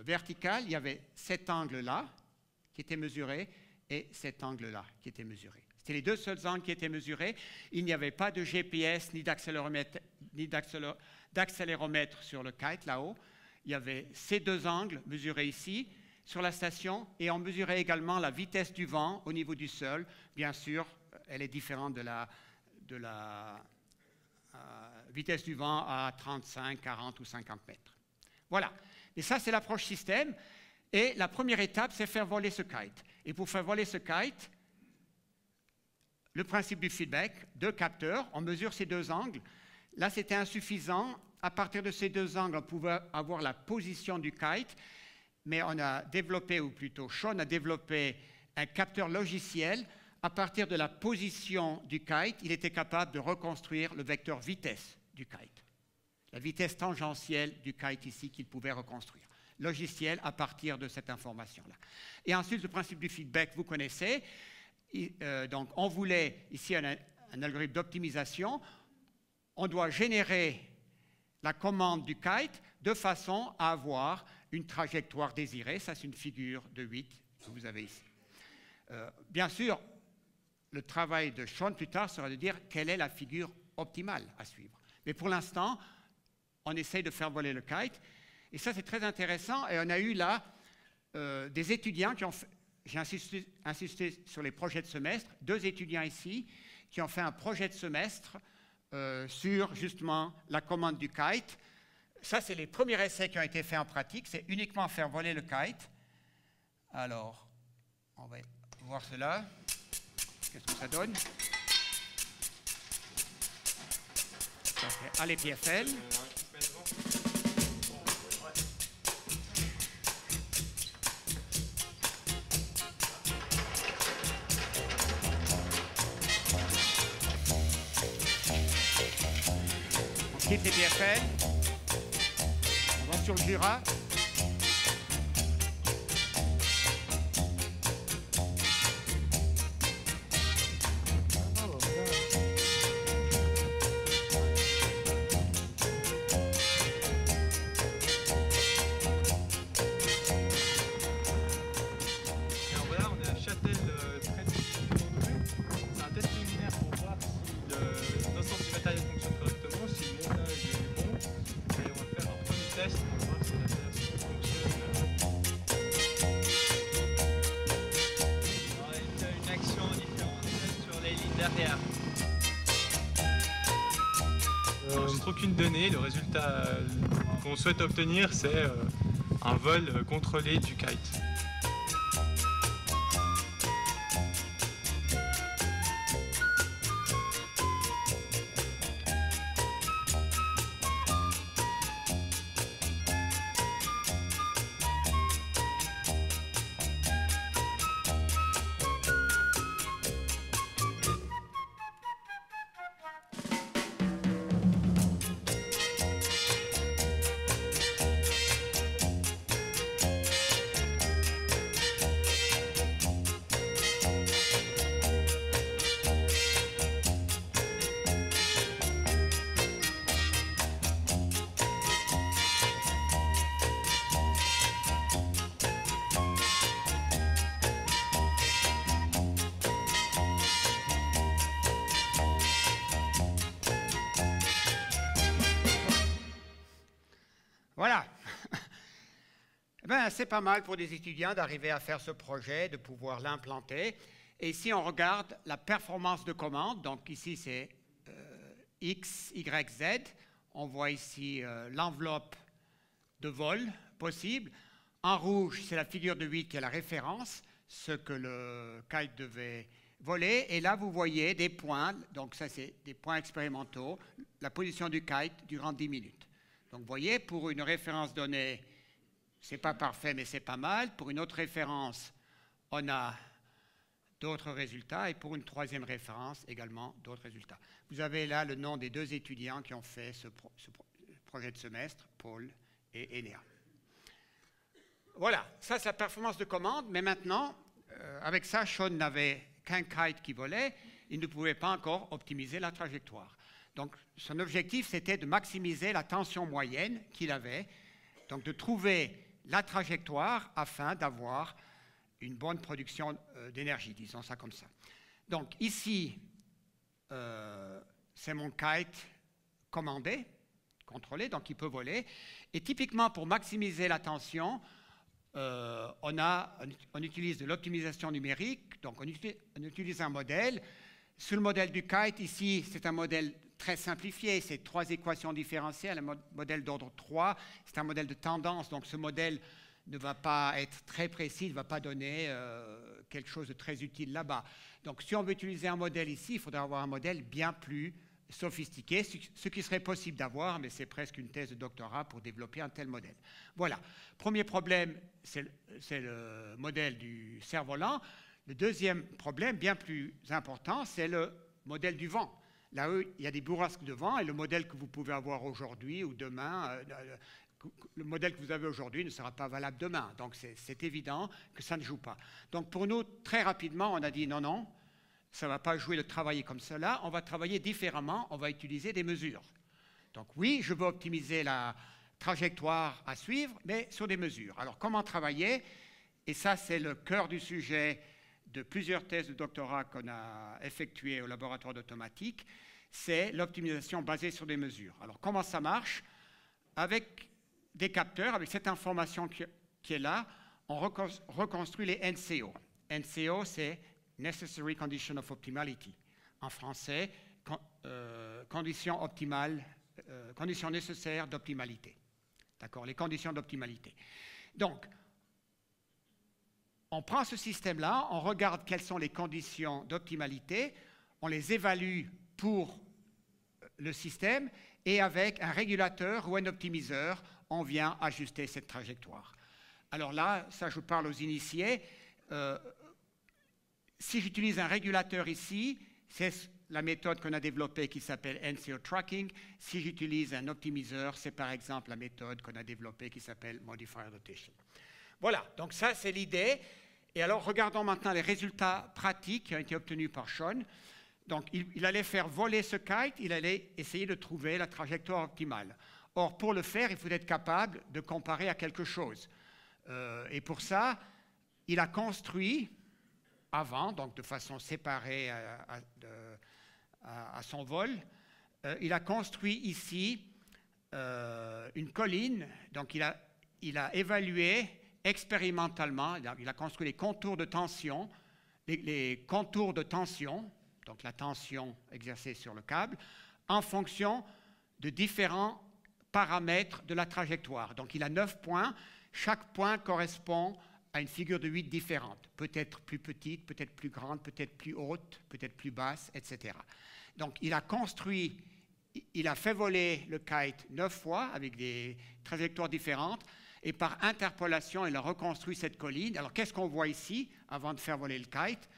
verticale, il y avait cet angle-là qui était mesuré et cet angle-là qui était mesuré. C'était les deux seuls angles qui étaient mesurés. Il n'y avait pas de GPS ni d'accéléromètre sur le kite là-haut. Il y avait ces deux angles mesurés ici sur la station et on mesurait également la vitesse du vent au niveau du sol. Bien sûr, elle est différente de la vitesse du vent à 35, 40 ou 50 mètres. Voilà. Et ça, c'est l'approche système. Et la première étape, c'est faire voler ce kite. Et pour faire voler ce kite, le principe du feedback, deux capteurs, on mesure ces deux angles. Là, c'était insuffisant. À partir de ces deux angles, on pouvait avoir la position du kite, mais on a développé, ou plutôt Sean a développé un capteur logiciel. À partir de la position du kite, il était capable de reconstruire le vecteur vitesse du kite. La vitesse tangentielle du kite ici qu'il pouvait reconstruire. Logiciel à partir de cette information-là. Et ensuite, le principe du feedback, vous connaissez. Donc, on voulait ici un algorithme d'optimisation. On doit générer la commande du kite de façon à avoir une trajectoire désirée. Ça, c'est une figure de 8 que vous avez ici. Bien sûr, le travail de Sean plus tard sera de dire quelle est la figure optimale à suivre. Mais pour l'instant, on essaye de faire voler le kite. Et ça, c'est très intéressant. Et on a eu là des étudiants qui ont fait, j'ai insisté sur les projets de semestre, deux étudiants ici qui ont fait un projet de semestre sur justement la commande du kite. Ça, c'est les premiers essais qui ont été faits en pratique. C'est uniquement faire voler le kite. Alors, on va voir cela. Qu'est-ce que ça donne? Ça, c'est ALEPFL. On quitte les PFL. On va sur le Jura. Aucune donnée, le résultat qu'on souhaite obtenir, c'est un vol contrôlé du kite. Voilà. Ben, c'est pas mal pour des étudiants d'arriver à faire ce projet, de pouvoir l'implanter. Et ici, on regarde la performance de commande. Donc ici, c'est X, Y, Z. On voit ici l'enveloppe de vol possible. En rouge, c'est la figure de 8 qui est la référence, ce que le kite devait voler. Et là, vous voyez des points. Donc ça, c'est des points expérimentaux. La position du kite durant 10 minutes. Donc, vous voyez, pour une référence donnée, ce n'est pas parfait, mais c'est pas mal. Pour une autre référence, on a d'autres résultats. Et pour une troisième référence, également d'autres résultats. Vous avez là le nom des 2 étudiants qui ont fait ce projet de semestre, Paul et Enea. Voilà, ça c'est la performance de commande. Mais maintenant, avec ça, Sean n'avait qu'un kite qui volait. Il ne pouvait pas encore optimiser la trajectoire. Donc, son objectif, c'était de maximiser la tension moyenne qu'il avait, donc de trouver la trajectoire afin d'avoir une bonne production d'énergie, disons ça comme ça. Donc, ici, c'est mon kite commandé, contrôlé, donc il peut voler. Et typiquement, pour maximiser la tension, on utilise de l'optimisation numérique, donc on utilise un modèle. Sur le modèle du kite, ici, c'est un modèle très simplifié, c'est 3 équations différentielles, un modèle d'ordre 3, c'est un modèle de tendance, donc ce modèle ne va pas être très précis, il ne va pas donner quelque chose de très utile là-bas. Donc si on veut utiliser un modèle ici, il faudra avoir un modèle bien plus sophistiqué, ce qui serait possible d'avoir, mais c'est presque une thèse de doctorat pour développer un tel modèle. Voilà. Premier problème, c'est le modèle du cerf-volant. Le deuxième problème, bien plus important, c'est le modèle du vent. Là où il y a des bourrasques de vent, et le modèle que vous pouvez avoir aujourd'hui ou demain, le modèle que vous avez aujourd'hui ne sera pas valable demain. Donc c'est évident que ça ne joue pas. Donc pour nous, très rapidement, on a dit non, non, ça ne va pas jouer de travailler comme cela, on va travailler différemment, on va utiliser des mesures. Donc oui, je veux optimiser la trajectoire à suivre, mais sur des mesures. Alors comment travailler? Et ça, c'est le cœur du sujet de plusieurs thèses de doctorat qu'on a effectuées au laboratoire d'automatique, c'est l'optimisation basée sur des mesures. Alors comment ça marche? Avec des capteurs, avec cette information qui est là, on reconstruit les NCO. NCO, c'est Necessary Condition of Optimality. En français, conditions optimales, conditions nécessaires d'optimalité. D'accord? Les conditions d'optimalité. Donc, on prend ce système-là, on regarde quelles sont les conditions d'optimalité, on les évalue pour le système, et avec un régulateur ou un optimiseur, on vient ajuster cette trajectoire. Alors là, ça je parle aux initiés. Si j'utilise un régulateur ici, c'est la méthode qu'on a développée qui s'appelle NCO Tracking. Si j'utilise un optimiseur, c'est par exemple la méthode qu'on a développée qui s'appelle Modifier Rotation. Voilà, donc ça c'est l'idée. Et alors regardons maintenant les résultats pratiques qui ont été obtenus par Sean. Donc il allait faire voler ce kite, il allait essayer de trouver la trajectoire optimale. Or pour le faire, il faut être capable de comparer à quelque chose. Et pour ça, il a construit avant, donc de façon séparée à son vol, il a construit ici une colline, donc il a évalué expérimentalement, il a construit les contours de tension, les contours de tension, donc la tension exercée sur le câble, en fonction de différents paramètres de la trajectoire. Donc il a 9 points, chaque point correspond à une figure de 8 différente, peut-être plus petite, peut-être plus grande, peut-être plus haute, peut-être plus basse, etc. Donc il a construit, il a fait voler le kite 9 fois avec des trajectoires différentes, et par interpolation, il a reconstruit cette colline. Alors qu'est-ce qu'on voit ici, avant de faire voler le kite?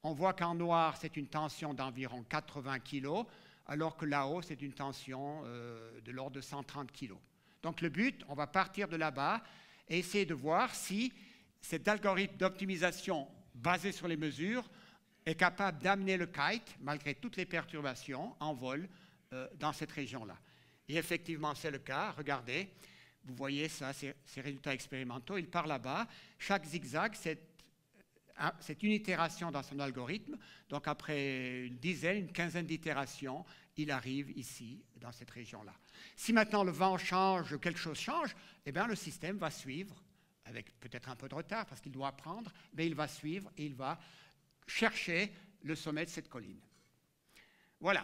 On voit qu'en noir, c'est une tension d'environ 80 kg, alors que là-haut, c'est une tension de l'ordre de 130 kg. Donc le but, on va partir de là-bas et essayer de voir si cet algorithme d'optimisation basé sur les mesures est capable d'amener le kite, malgré toutes les perturbations, en vol dans cette région-là. Et effectivement, c'est le cas. Regardez, vous voyez ça, ces résultats expérimentaux. Il part là-bas. Chaque zigzag, c'est une itération dans son algorithme. Donc après une dizaine, une quinzaine d'itérations, il arrive ici, dans cette région-là. Si maintenant le vent change, quelque chose change, eh bien le système va suivre, avec peut-être un peu de retard parce qu'il doit apprendre, mais il va suivre et il va chercher le sommet de cette colline. Voilà.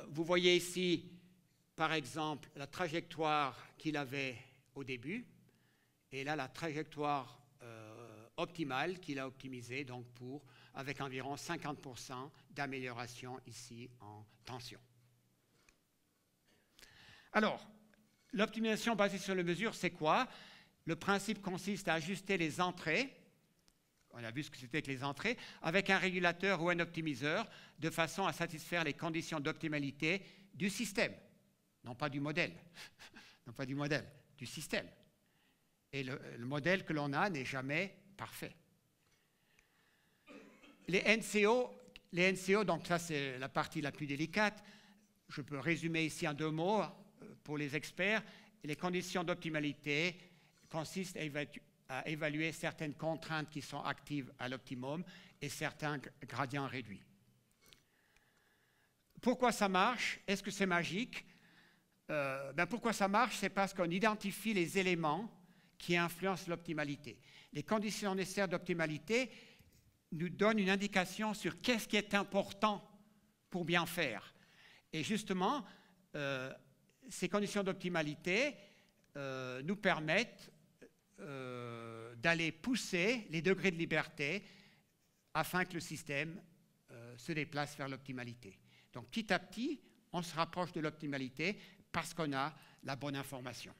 Vous voyez ici, par exemple, la trajectoire qu'il avait au début, et là la trajectoire optimale qu'il a optimisée donc avec environ 50% d'amélioration ici en tension. Alors, L'optimisation basée sur les mesures, c'est quoi? Le principe consiste à ajuster les entrées, on a vu ce que c'était que les entrées, avec un régulateur ou un optimiseur, de façon à satisfaire les conditions d'optimalité du système, non pas du modèle, non pas du modèle, du système. Et le modèle que l'on a n'est jamais parfait. Les NCO, donc ça c'est la partie la plus délicate, je peux résumer ici en 2 mots pour les experts. Les conditions d'optimalité consistent à évaluer certaines contraintes qui sont actives à l'optimum et certains gradients réduits. Pourquoi ça marche? Est-ce que c'est magique? Pourquoi ça marche? C'est parce qu'on identifie les éléments qui influencent l'optimalité. Les conditions nécessaires d'optimalité nous donnent une indication sur qu'est-ce qui est important pour bien faire. Et justement, ces conditions d'optimalité nous permettent d'aller pousser les degrés de liberté afin que le système se déplace vers l'optimalité. Donc petit à petit, on se rapproche de l'optimalité parce qu'on a la bonne information.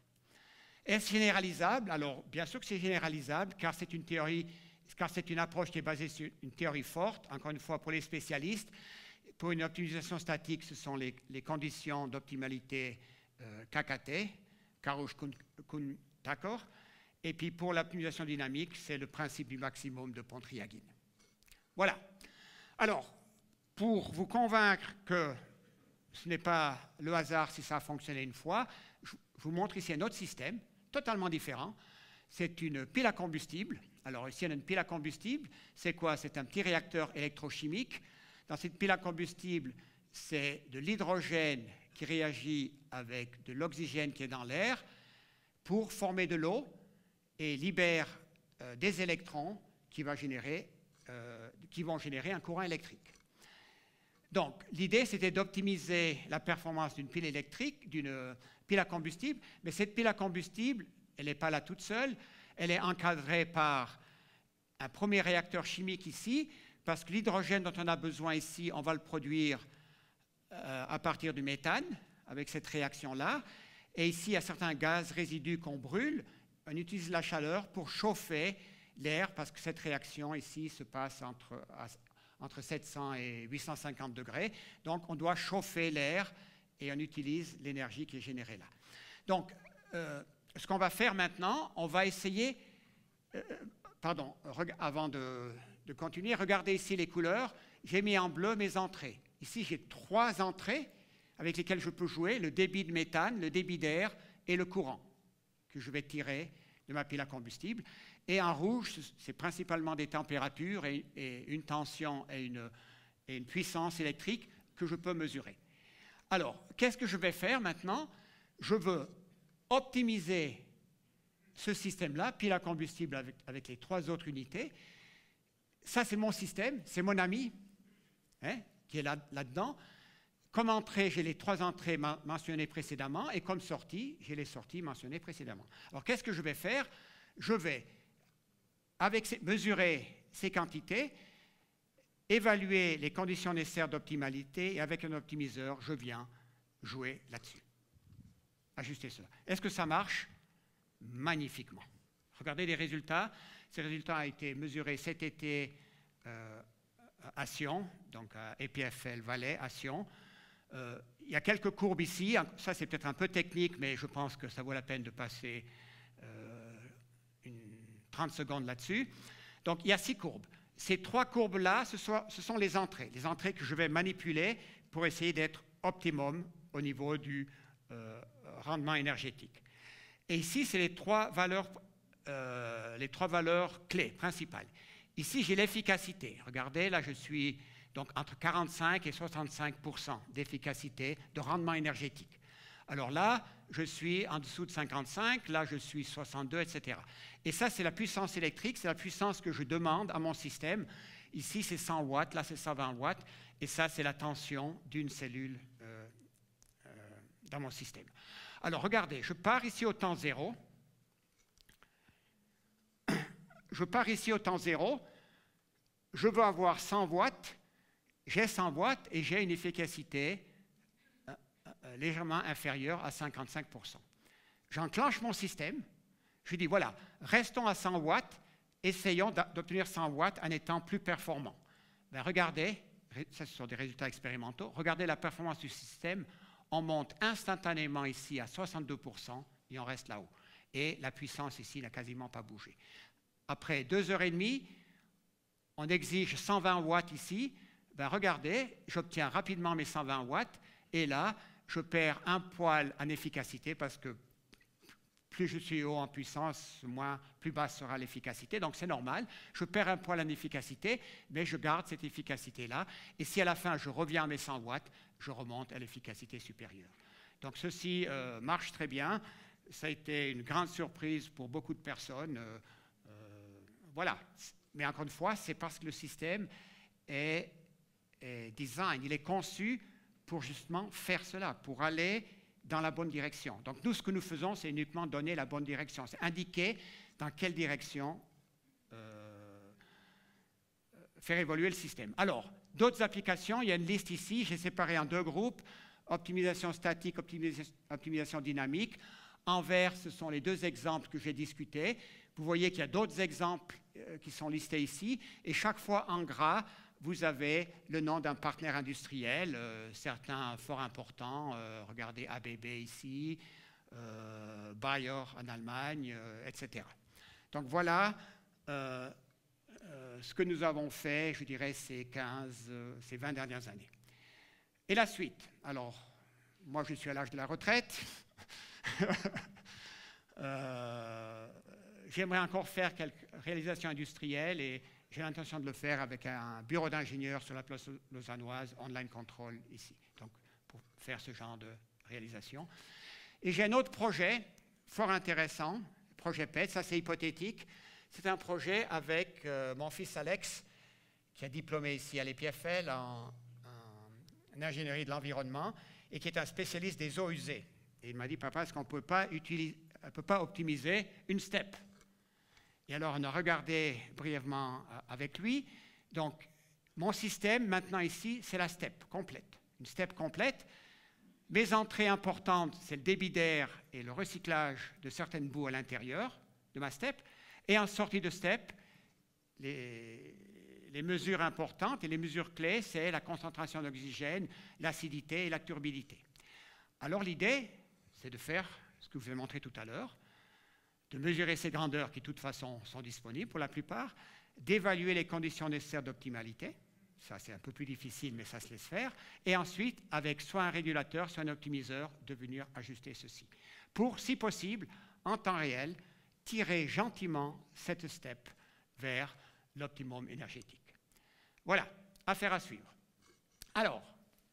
Est-ce généralisable? Alors bien sûr que c'est généralisable car c'est une théorie, car c'est une approche qui est basée sur une théorie forte, encore une fois pour les spécialistes. Pour une optimisation statique, ce sont les conditions d'optimalité KKT, Karouch-Kuhn-Tucker. Et puis pour l'optimisation dynamique, c'est le principe du maximum de Pontryagin. Voilà. Alors, pour vous convaincre que ce n'est pas le hasard si ça a fonctionné une fois, je vous montre ici un autre système, totalement différent. C'est une pile à combustible. Alors ici, on a une pile à combustible. C'est quoi? C'est un petit réacteur électrochimique. Dans cette pile à combustible, c'est de l'hydrogène qui réagit avec de l'oxygène qui est dans l'air pour former de l'eau et libère des électrons qui vont générer un courant électrique. Donc, l'idée, c'était d'optimiser la performance d'une pile électrique, d'une pile à combustible, mais cette pile à combustible, elle n'est pas là toute seule, elle est encadrée par un premier réacteur chimique ici, parce que l'hydrogène dont on a besoin ici, on va le produire à partir du méthane, avec cette réaction-là. Et ici, il y a certains gaz résidus qu'on brûle. On utilise la chaleur pour chauffer l'air, parce que cette réaction ici se passe entre 700 et 850 degrés. Donc, on doit chauffer l'air et on utilise l'énergie qui est générée là. Donc, ce qu'on va faire maintenant, on va essayer... avant de continuer, regardez ici les couleurs. J'ai mis en bleu mes entrées. Ici, j'ai 3 entrées avec lesquelles je peux jouer, le débit de méthane, le débit d'air et le courant que je vais tirer de ma pile à combustible. Et en rouge, c'est principalement des températures et une tension et une puissance électrique que je peux mesurer. Alors, qu'est-ce que je vais faire maintenant? Je veux optimiser ce système-là, pile à combustible avec les 3 autres unités. Ça, c'est mon système, c'est mon ami qui est là-dedans. Comme entrée, j'ai les 3 entrées mentionnées précédemment, et comme sortie, j'ai les sorties mentionnées précédemment. Alors, qu'est-ce que je vais faire? Je vais mesurer ces quantités, évaluer les conditions nécessaires d'optimalité, et avec un optimiseur, je viens jouer là-dessus. Ajuster cela. Est-ce que ça marche? Magnifiquement. Regardez les résultats. Ces résultats ont été mesurés cet été à Sion, donc à EPFL Valais à Sion. Il y a quelques courbes ici. Ça, c'est peut-être un peu technique, mais je pense que ça vaut la peine de passer 30 secondes là-dessus. Donc, il y a 6 courbes. Ces 3 courbes-là, ce sont les entrées que je vais manipuler pour essayer d'être optimum au niveau du rendement énergétique. Et ici, c'est les 3 valeurs clés principales. Ici, j'ai l'efficacité. Regardez, là, je suis donc entre 45 et 65% d'efficacité de rendement énergétique. Alors là, je suis en dessous de 55, là, je suis 62, etc. Et ça, c'est la puissance électrique, c'est la puissance que je demande à mon système. Ici, c'est 100 watts, là, c'est 120 watts, et ça, c'est la tension d'une cellule dans mon système. Alors, regardez, je pars ici au temps 0. Je pars ici au temps 0. Je veux avoir 100 watts. J'ai 100 watts et j'ai une efficacité légèrement inférieure à 55%. J'enclenche mon système. Je dis, voilà, restons à 100 watts, essayons d'obtenir 100 watts en étant plus performants. Ben, regardez, ça ce sont des résultats expérimentaux, regardez la performance du système, on monte instantanément ici à 62% et on reste là-haut. Et la puissance ici n'a quasiment pas bougé. Après 2h30, on exige 120 watts ici. Ben regardez, j'obtiens rapidement mes 120 watts et là, je perds un poil en efficacité parce que plus je suis haut en puissance, plus basse sera l'efficacité. Donc c'est normal, je perds un poil en efficacité, mais je garde cette efficacité-là. Et si à la fin je reviens à mes 100 watts, je remonte à l'efficacité supérieure. Donc ceci marche très bien. Ça a été une grande surprise pour beaucoup de personnes. Voilà. Mais encore une fois, c'est parce que le système est design, il est conçu pour justement faire cela, pour aller dans la bonne direction. Donc nous, ce que nous faisons, c'est uniquement donner la bonne direction. C'est indiquer dans quelle direction faire évoluer le système. Alors, d'autres applications, il y a une liste ici, j'ai séparé en deux groupes, optimisation statique, optimisation dynamique. En vert, ce sont les deux exemples que j'ai discutés. Vous voyez qu'il y a d'autres exemples qui sont listés ici, et chaque fois en gras, vous avez le nom d'un partenaire industriel, certains fort importants, regardez ABB ici, Bayer en Allemagne, etc. Donc voilà ce que nous avons fait, je dirais, ces 20 dernières années. Et la suite, alors, moi je suis à l'âge de la retraite, j'aimerais encore faire quelques réalisations industrielles et j'ai l'intention de le faire avec un bureau d'ingénieurs sur la place lausannoise, online control ici, donc pour faire ce genre de réalisation. Et j'ai un autre projet fort intéressant, le projet PET, ça c'est hypothétique. C'est un projet avec mon fils Alex, qui a diplômé ici à l'EPFL en ingénierie de l'environnement et qui est un spécialiste des eaux usées. Et il m'a dit, papa, est-ce qu'on ne peut pas optimiser une STEP? Et alors, on a regardé brièvement avec lui. Donc, mon système, maintenant ici, c'est la STEP complète. Une STEP complète. Mes entrées importantes, c'est le débit d'air et le recyclage de certaines boues à l'intérieur de ma STEP. Et en sortie de STEP, les mesures importantes et les mesures clés, c'est la concentration d'oxygène, l'acidité et la turbidité. Alors, l'idée, c'est de faire ce que je vous ai montré tout à l'heure, de mesurer ces grandeurs qui, de toute façon, sont disponibles pour la plupart, d'évaluer les conditions nécessaires d'optimalité, ça c'est un peu plus difficile, mais ça se laisse faire, et ensuite, avec soit un régulateur, soit un optimiseur, de venir ajuster ceci. Pour, si possible, en temps réel, tirer gentiment cette STEP vers l'optimum énergétique. Voilà, affaire à suivre. Alors,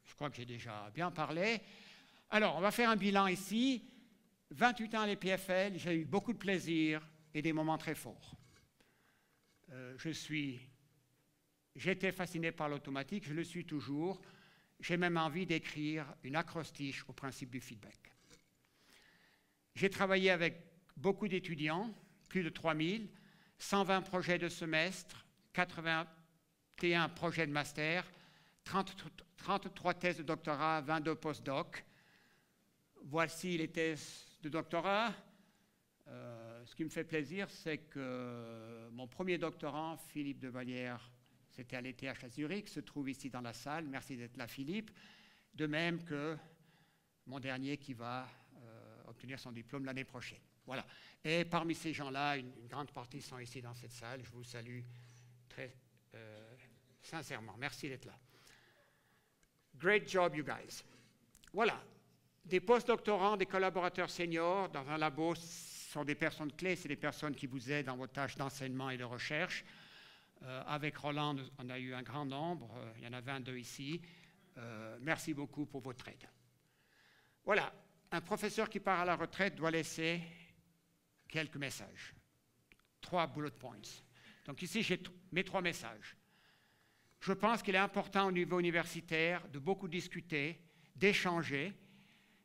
je crois que j'ai déjà bien parlé. Alors, on va faire un bilan ici. 28 ans à l'EPFL, j'ai eu beaucoup de plaisir et des moments très forts. J'étais fasciné par l'automatique, je le suis toujours. J'ai même envie d'écrire une acrostiche au principe du feedback. J'ai travaillé avec beaucoup d'étudiants, plus de 3000, 120 projets de semestre, 81 projets de master, 33 thèses de doctorat, 22 post-doc. Voici les thèses de doctorat. Ce qui me fait plaisir, c'est que mon premier doctorant, Philippe de Vallière, c'était à l'ETH à Zurich, se trouve ici dans la salle. Merci d'être là, Philippe. De même que mon dernier qui va obtenir son diplôme l'année prochaine. Voilà. Et parmi ces gens-là, une grande partie sont ici dans cette salle. Je vous salue très sincèrement. Merci d'être là. Great job, you guys. Voilà. Des postdoctorants, des collaborateurs seniors dans un labo sont des personnes clés, c'est des personnes qui vous aident dans vos tâches d'enseignement et de recherche. Avec Roland, on a eu un grand nombre, il y en a 22 ici. Merci beaucoup pour votre aide. Voilà, un professeur qui part à la retraite doit laisser quelques messages. 3 bullet points. Donc ici, j'ai mes 3 messages. Je pense qu'il est important au niveau universitaire de beaucoup discuter, d'échanger,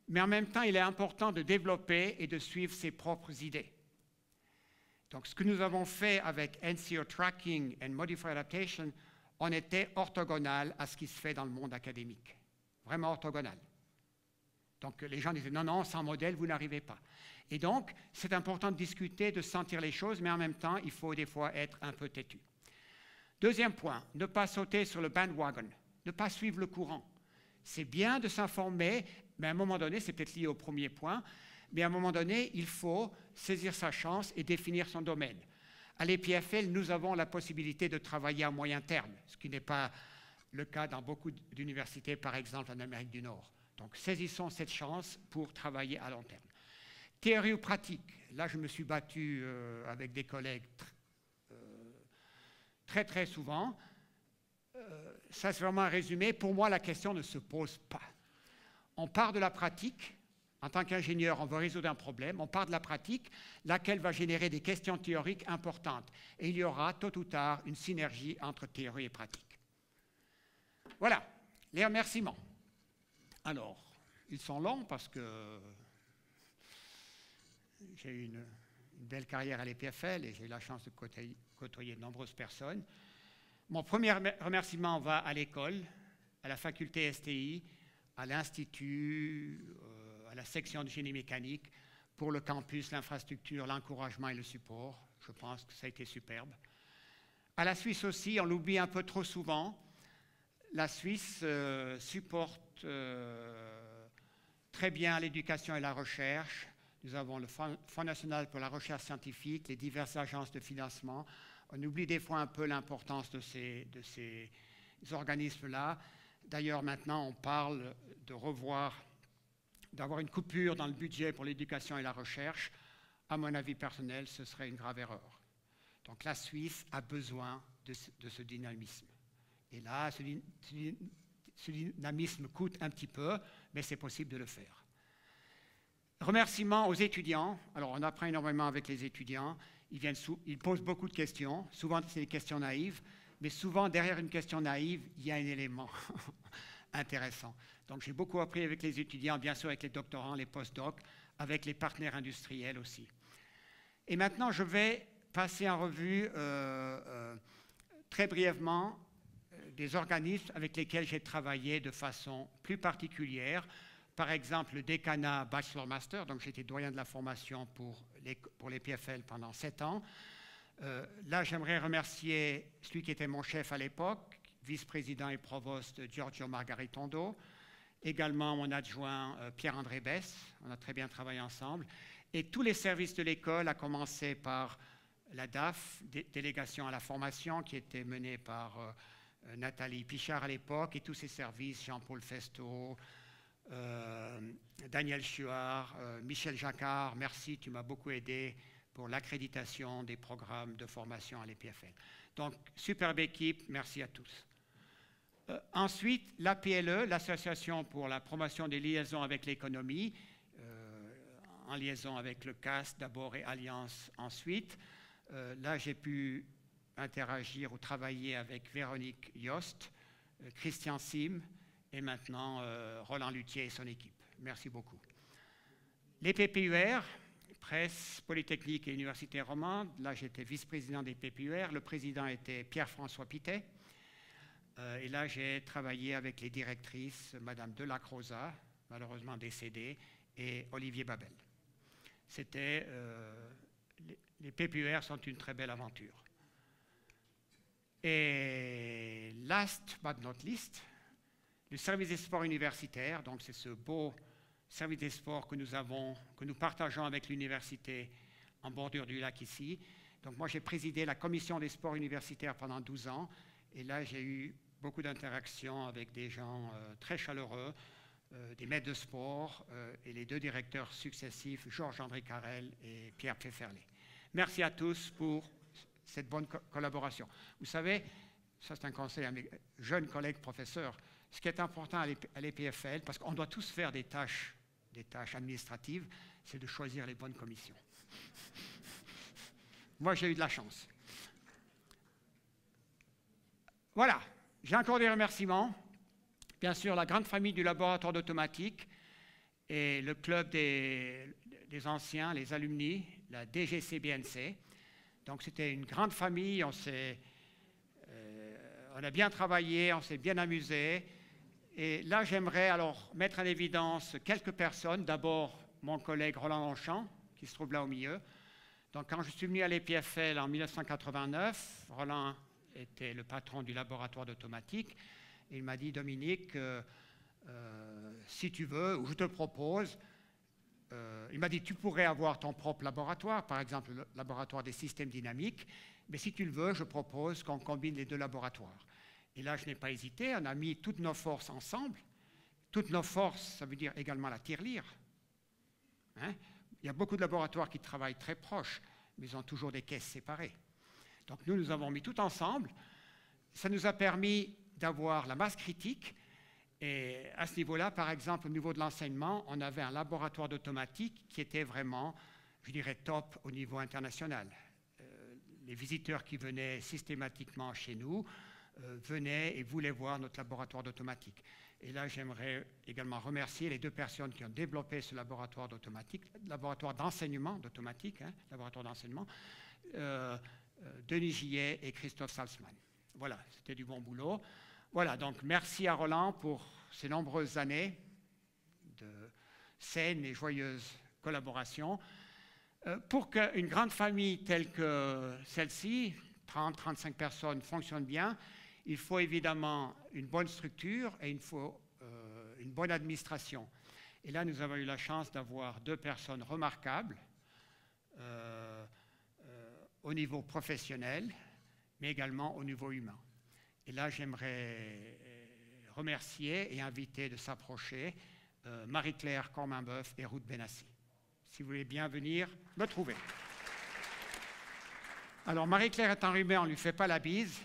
mais en même temps, il est important de développer et de suivre ses propres idées. Donc, ce que nous avons fait avec NCO Tracking and Modified Adaptation, on était orthogonal à ce qui se fait dans le monde académique. Vraiment orthogonal. Donc les gens disaient, non, non, sans modèle, vous n'arrivez pas. Et donc, c'est important de discuter, de sentir les choses, mais en même temps, il faut des fois être un peu têtu. Deuxième point, ne pas sauter sur le bandwagon, ne pas suivre le courant. C'est bien de s'informer, mais à un moment donné, c'est peut-être lié au premier point, mais à un moment donné, il faut saisir sa chance et définir son domaine. À l'EPFL, nous avons la possibilité de travailler à moyen terme, ce qui n'est pas le cas dans beaucoup d'universités, par exemple en Amérique du Nord. Donc, saisissons cette chance pour travailler à long terme. Théorie ou pratique? Là, je me suis battu avec des collègues très, très souvent. Ça, c'est vraiment un résumé. Pour moi, la question ne se pose pas. On part de la pratique. En tant qu'ingénieur, on veut résoudre un problème. On part de la pratique, laquelle va générer des questions théoriques importantes. Et il y aura, tôt ou tard, une synergie entre théorie et pratique. Voilà, les remerciements. Alors, ils sont longs parce que j'ai eu une belle carrière à l'EPFL et j'ai eu la chance de côtoyer de nombreuses personnes. Mon premier remerciement va à l'école, à la faculté STI, à l'Institut, à la section de génie mécanique, pour le campus, l'infrastructure, l'encouragement et le support. Je pense que ça a été superbe. À la Suisse aussi, on l'oublie un peu trop souvent. La Suisse supporte très bien l'éducation et la recherche. Nous avons le Fonds national pour la recherche scientifique, les diverses agences de financement. On oublie des fois un peu l'importance de ces organismes-là. D'ailleurs, maintenant, on parle de d'avoir une coupure dans le budget pour l'éducation et la recherche. À mon avis personnel, ce serait une grave erreur. Donc la Suisse a besoin de ce dynamisme. Et là, ce dynamisme coûte un petit peu, mais c'est possible de le faire. Remerciements aux étudiants. Alors, on apprend énormément avec les étudiants. Ils posent beaucoup de questions. Souvent, c'est des questions naïves. Mais souvent, derrière une question naïve, il y a un élément intéressant. Donc, j'ai beaucoup appris avec les étudiants, bien sûr avec les doctorants, les post-docs, avec les partenaires industriels aussi. Et maintenant, je vais passer en revue très brièvement des organismes avec lesquels j'ai travaillé de façon plus particulière. Par exemple, le décanat Bachelor-Master, donc j'étais doyen de la formation pour les PFL pendant 7 ans. Là, j'aimerais remercier celui qui était mon chef à l'époque, vice-président et provost Giorgio Margaritondo, également mon adjoint Pierre-André Bess, on a très bien travaillé ensemble, et tous les services de l'école, à commencer par la DAF, délégation à la formation, qui était menée par Nathalie Pichard à l'époque, et tous ses services, Jean-Paul Festo, Daniel Chuard, Michel Jacquard, merci, tu m'as beaucoup aidé pour l'accréditation des programmes de formation à l'EPFL. Donc, superbe équipe, merci à tous. Ensuite, l'APLE, l'Association pour la promotion des liaisons avec l'économie, en liaison avec le CAS d'abord et Alliance ensuite. Là, j'ai pu interagir ou travailler avec Véronique Yost, Christian Sim et maintenant Roland Luthier et son équipe. Merci beaucoup. Les PPUR, Presse, Polytechnique et Université romande. Là, j'étais vice-président des PPUR. Le président était Pierre-François Pitet. Et là, j'ai travaillé avec les directrices, Madame Delacroza, malheureusement décédée, et Olivier Babel. Les PPUR sont une très belle aventure. Et last but not least, le service des sports universitaires, donc c'est ce beau service des sports que nous partageons avec l'université en bordure du lac ici. Donc moi, j'ai présidé la commission des sports universitaires pendant 12 ans, et là, j'ai eu beaucoup d'interactions avec des gens très chaleureux, des maîtres de sport et les 2 directeurs successifs, Georges-André Carrel et Pierre Pfefferley. Merci à tous pour cette bonne collaboration. Vous savez, ça c'est un conseil à mes jeunes collègues professeurs, ce qui est important à l'EPFL, parce qu'on doit tous faire des tâches administratives, c'est de choisir les bonnes commissions. Moi, j'ai eu de la chance. Voilà, j'ai encore des remerciements. Bien sûr, la grande famille du laboratoire d'automatique et le club des anciens, les alumni, la DGCBNC. Donc, c'était une grande famille, on a bien travaillé, on s'est bien amusé. Et là, j'aimerais alors mettre en évidence quelques personnes. D'abord, mon collègue Roland Longchamp, qui se trouve là au milieu. Donc, quand je suis venu à l'EPFL en 1989, Roland était le patron du laboratoire d'automatique. Il m'a dit, Dominique, si tu veux, ou je te propose, il m'a dit, tu pourrais avoir ton propre laboratoire, par exemple le laboratoire des systèmes dynamiques, mais si tu le veux, je propose qu'on combine les deux laboratoires. Et là, je n'ai pas hésité, on a mis toutes nos forces ensemble. Toutes nos forces, ça veut dire également la tirelire. Hein? Il y a beaucoup de laboratoires qui travaillent très proches, mais ils ont toujours des caisses séparées. Donc nous avons mis tout ensemble. Ça nous a permis d'avoir la masse critique. Et à ce niveau-là, par exemple, au niveau de l'enseignement, on avait un laboratoire d'automatique qui était vraiment, je dirais, top au niveau international. Les visiteurs qui venaient systématiquement chez nous venaient et voulaient voir notre laboratoire d'automatique. Et là, j'aimerais également remercier les deux personnes qui ont développé ce laboratoire d'automatique, laboratoire d'enseignement d'automatique, hein, laboratoire d'enseignement, Denis Gillet et Christophe Salzman. Voilà, c'était du bon boulot. Voilà, donc merci à Roland pour ces nombreuses années de saines et joyeuses collaborations. Pour qu'une grande famille telle que celle-ci, 30-35 personnes, fonctionne bien, il faut évidemment une bonne structure et il faut une bonne administration. Et là, nous avons eu la chance d'avoir deux personnes remarquables au niveau professionnel, mais également au niveau humain. Et là, j'aimerais remercier et inviter de s'approcher Marie-Claire Corminboeuf et Ruth Benassi. Si vous voulez bien venir me trouver. Alors, Marie-Claire est enrhumée, on ne lui fait pas la bise.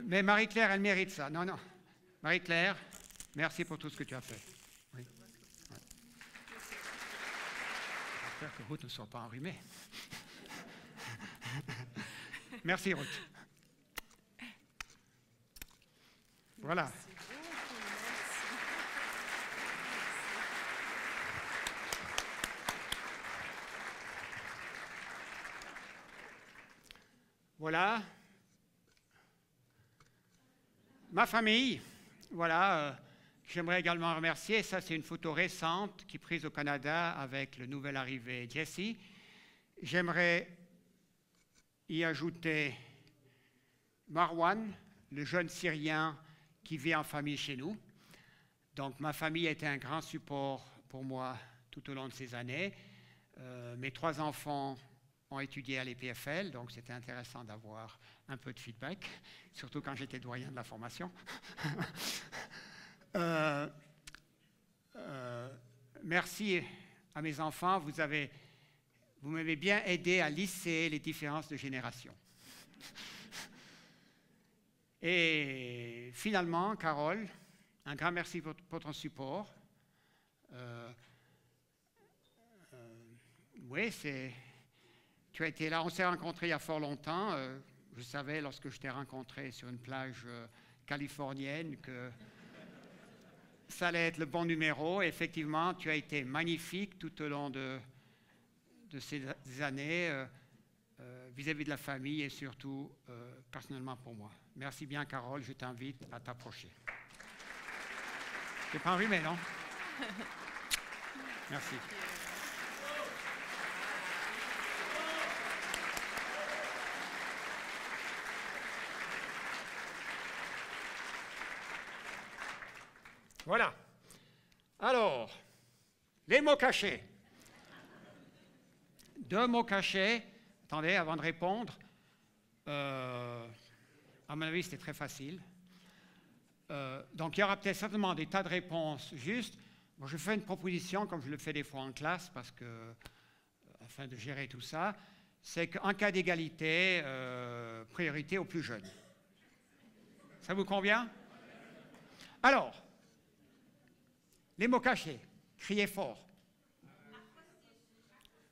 Mais Marie-Claire, elle mérite ça. Non, non. Marie-Claire, merci pour tout ce que tu as fait. Oui. Ouais. J'espère que Ruth ne soit pas enrhumée. Merci, Ruth. Voilà. Voilà. Ma famille, voilà, j'aimerais également remercier. Ça, c'est une photo récente qui est prise au Canada avec le nouvel arrivé Jesse. J'aimerais y ajouter Marwan, le jeune Syrien qui vit en famille chez nous. Donc, ma famille a été un grand support pour moi tout au long de ces années. Mes trois enfants ont étudié à l'EPFL, donc c'était intéressant d'avoir un peu de feedback, surtout quand j'étais doyen de la formation. Merci à mes enfants, vous m'avez bien aidé à lisser les différences de génération. Et finalement, Carole, un grand merci pour ton support. Oui, tu as été là, on s'est rencontrés il y a fort longtemps. Je savais lorsque je t'ai rencontré sur une plage californienne que ça allait être le bon numéro. Et effectivement, tu as été magnifique tout au long de ces années vis-à-vis de la famille et surtout personnellement pour moi. Merci bien, Carole. Je t'invite à t'approcher. Tu n'es pas enrhumé, non? Merci. Voilà. Alors, les mots cachés. Deux mots cachés. Attendez, avant de répondre. À mon avis, c'était très facile. Donc, il y aura peut-être certainement des tas de réponses justes. Bon, je fais une proposition, comme je le fais des fois en classe, parce que, afin de gérer tout ça, c'est qu'en cas d'égalité, priorité aux plus jeunes. Ça vous convient? Alors, les mots cachés, criez fort.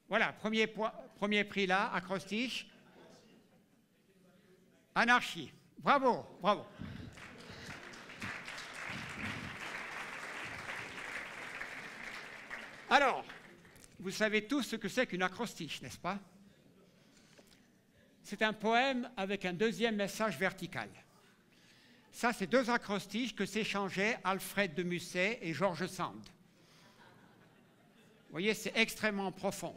Voilà, premier prix là, acrostiche. Anarchie. Bravo, bravo. Alors, vous savez tous ce que c'est qu'une acrostiche, n'est-ce pas? C'est un poème avec un deuxième message vertical. Ça, c'est deux acrostiches que s'échangeaient Alfred de Musset et George Sand. Vous voyez, c'est extrêmement profond.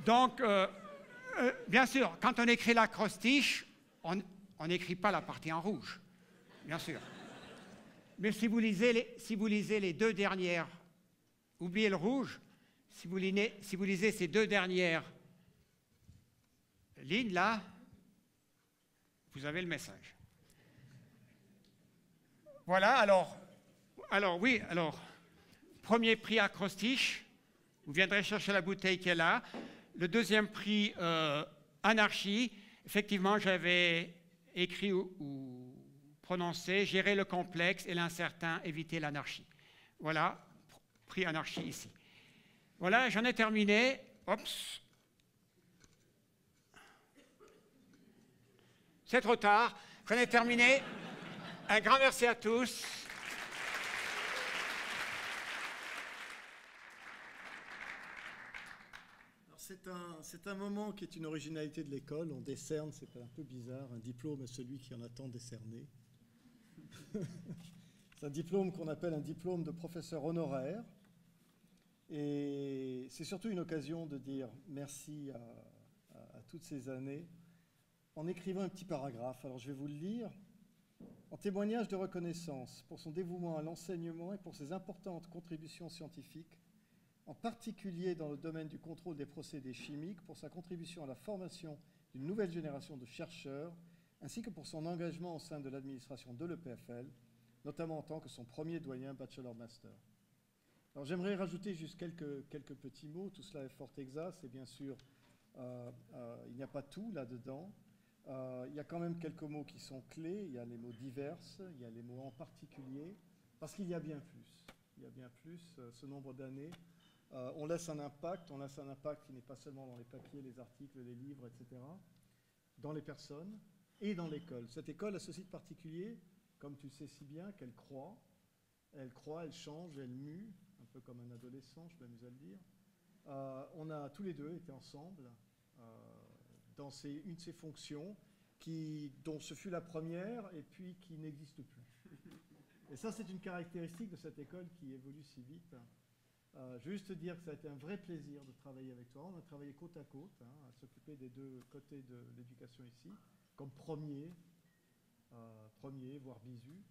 Donc, bien sûr, quand on écrit l'acrostiche, on n'écrit pas la partie en rouge, bien sûr. Mais si vous lisez les deux dernières, oubliez le rouge, si vous lisez ces deux dernières lignes là, vous avez le message. Voilà, alors, premier prix acrostiche, vous viendrez chercher la bouteille qui est là. Le deuxième prix anarchie, effectivement, j'avais écrit ou prononcé, gérer le complexe et l'incertain, éviter l'anarchie. Voilà, prix anarchie ici. Voilà, j'en ai terminé. Oups. C'est trop tard. J'en ai terminé. Un grand merci à tous. C'est un moment qui est une originalité de l'école. On décerne, c'est un peu bizarre, un diplôme à celui qui en a tant décerné. C'est un diplôme qu'on appelle un diplôme de professeur honoraire. Et c'est surtout une occasion de dire merci à toutes ces années en écrivant un petit paragraphe. Alors je vais vous le lire. En témoignage de reconnaissance pour son dévouement à l'enseignement et pour ses importantes contributions scientifiques, en particulier dans le domaine du contrôle des procédés chimiques, pour sa contribution à la formation d'une nouvelle génération de chercheurs, ainsi que pour son engagement au sein de l'administration de l'EPFL, notamment en tant que son premier doyen bachelor-master. Alors j'aimerais rajouter juste quelques petits mots. Tout cela est fort exact, et bien sûr, il n'y a pas tout là-dedans. Il y a quand même quelques mots qui sont clés. Il y a les mots diverses, il y a les mots en particulier, parce qu'il y a bien plus. Il y a bien plus, ce nombre d'années. On laisse un impact qui n'est pas seulement dans les papiers, les articles, les livres, etc., dans les personnes et dans l'école. Cette école a ceci de particulier, comme tu sais si bien, qu'elle croît, elle change, elle mue, un peu comme un adolescent, je m'amuse à le dire. On a tous les deux été ensemble dans une de ces fonctions dont ce fut la première et puis qui n'existe plus. Et ça, c'est une caractéristique de cette école qui évolue si vite. Je veux juste te dire que ça a été un vrai plaisir de travailler avec toi. On a travaillé côte à côte, à s'occuper des deux côtés de l'éducation ici, comme premier, voire bisu.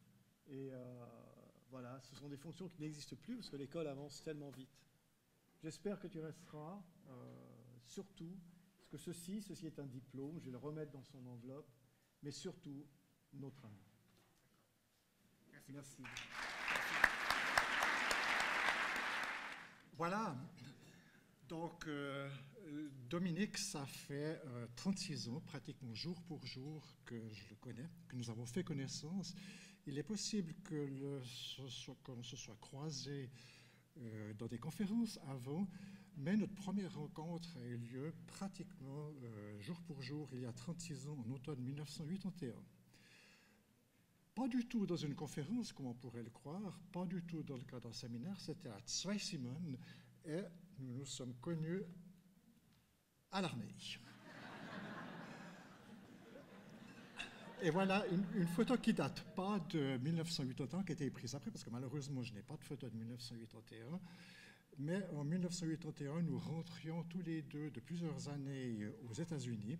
Et voilà, ce sont des fonctions qui n'existent plus parce que l'école avance tellement vite. J'espère que tu resteras, surtout, parce que ceci est un diplôme, je vais le remettre dans son enveloppe, mais surtout, notre ami. Merci. Voilà, donc Dominique, ça fait 36 ans, pratiquement jour pour jour, que je le connais, que nous avons fait connaissance. Il est possible qu'on se soit croisés dans des conférences avant, mais notre première rencontre a eu lieu pratiquement jour pour jour, il y a 36 ans, en automne 1981. Pas du tout dans une conférence, comme on pourrait le croire, pas du tout dans le cadre d'un séminaire, c'était à Zweisimmen et nous nous sommes connus à l'armée. Et voilà une photo qui date pas de 1981, qui a été prise après, parce que malheureusement je n'ai pas de photo de 1981, mais en 1981 nous rentrions tous les deux de plusieurs années aux États-Unis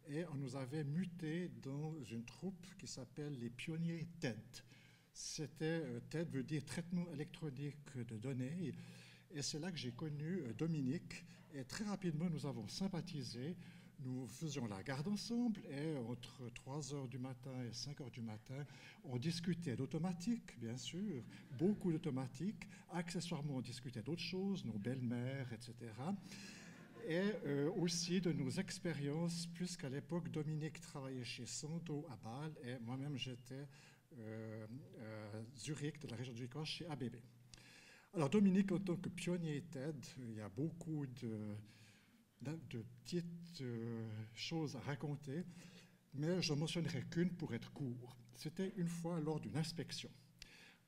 et on nous avait mutés dans une troupe qui s'appelle les pionniers TED. TED veut dire traitement électronique de données, et c'est là que j'ai connu Dominique, et très rapidement nous avons sympathisé. Nous faisions la garde ensemble et entre 3h du matin et 5h du matin, on discutait d'automatique, bien sûr, beaucoup d'automatique. Accessoirement, on discutait d'autres choses, nos belles-mères, etc. Et aussi de nos expériences, puisqu'à l'époque, Dominique travaillait chez Sandoz à Bâle et moi-même, j'étais à Zurich, de la région de Zurich, chez ABB. Alors, Dominique, en tant que pionnier TED, il y a beaucoup de petites choses à raconter, mais je ne mentionnerai qu'une pour être court. C'était une fois lors d'une inspection.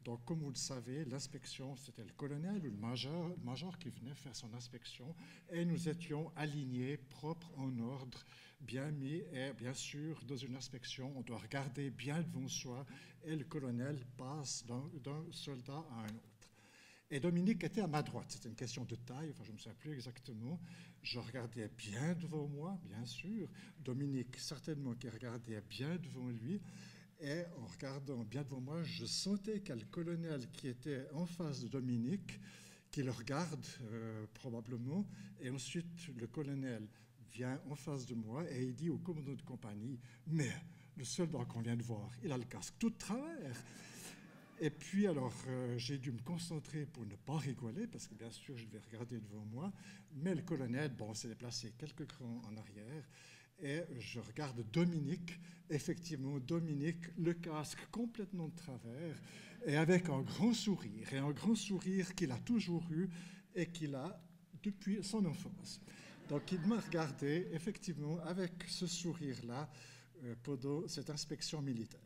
Donc, comme vous le savez, l'inspection, c'était le colonel ou le major qui venait faire son inspection, et nous étions alignés, propres, en ordre, bien mis. Et bien sûr, dans une inspection, on doit regarder bien devant soi et le colonel passe d'un soldat à un autre. Et Dominique était à ma droite. C'était une question de taille, enfin, je ne me souviens plus exactement. Je regardais bien devant moi, bien sûr. Dominique, certainement, qui regardait bien devant lui. Et en regardant bien devant moi, je sentais qu'il y a le colonel qui était en face de Dominique, qui le regarde probablement. Et ensuite, le colonel vient en face de moi et il dit au commandant de compagnie, « Mais le soldat qu'on vient de voir, il a le casque tout de travers. » Et puis, alors, j'ai dû me concentrer pour ne pas rigoler, parce que bien sûr, je devais regarder devant moi. Mais le colonel, bon, s'est déplacé quelques crans en arrière. Et je regarde Dominique, effectivement, Dominique, le casque complètement de travers, et avec un grand sourire qu'il a toujours eu et qu'il a depuis son enfance. Donc, il m'a regardé, effectivement, avec ce sourire-là, pendant cette inspection militaire.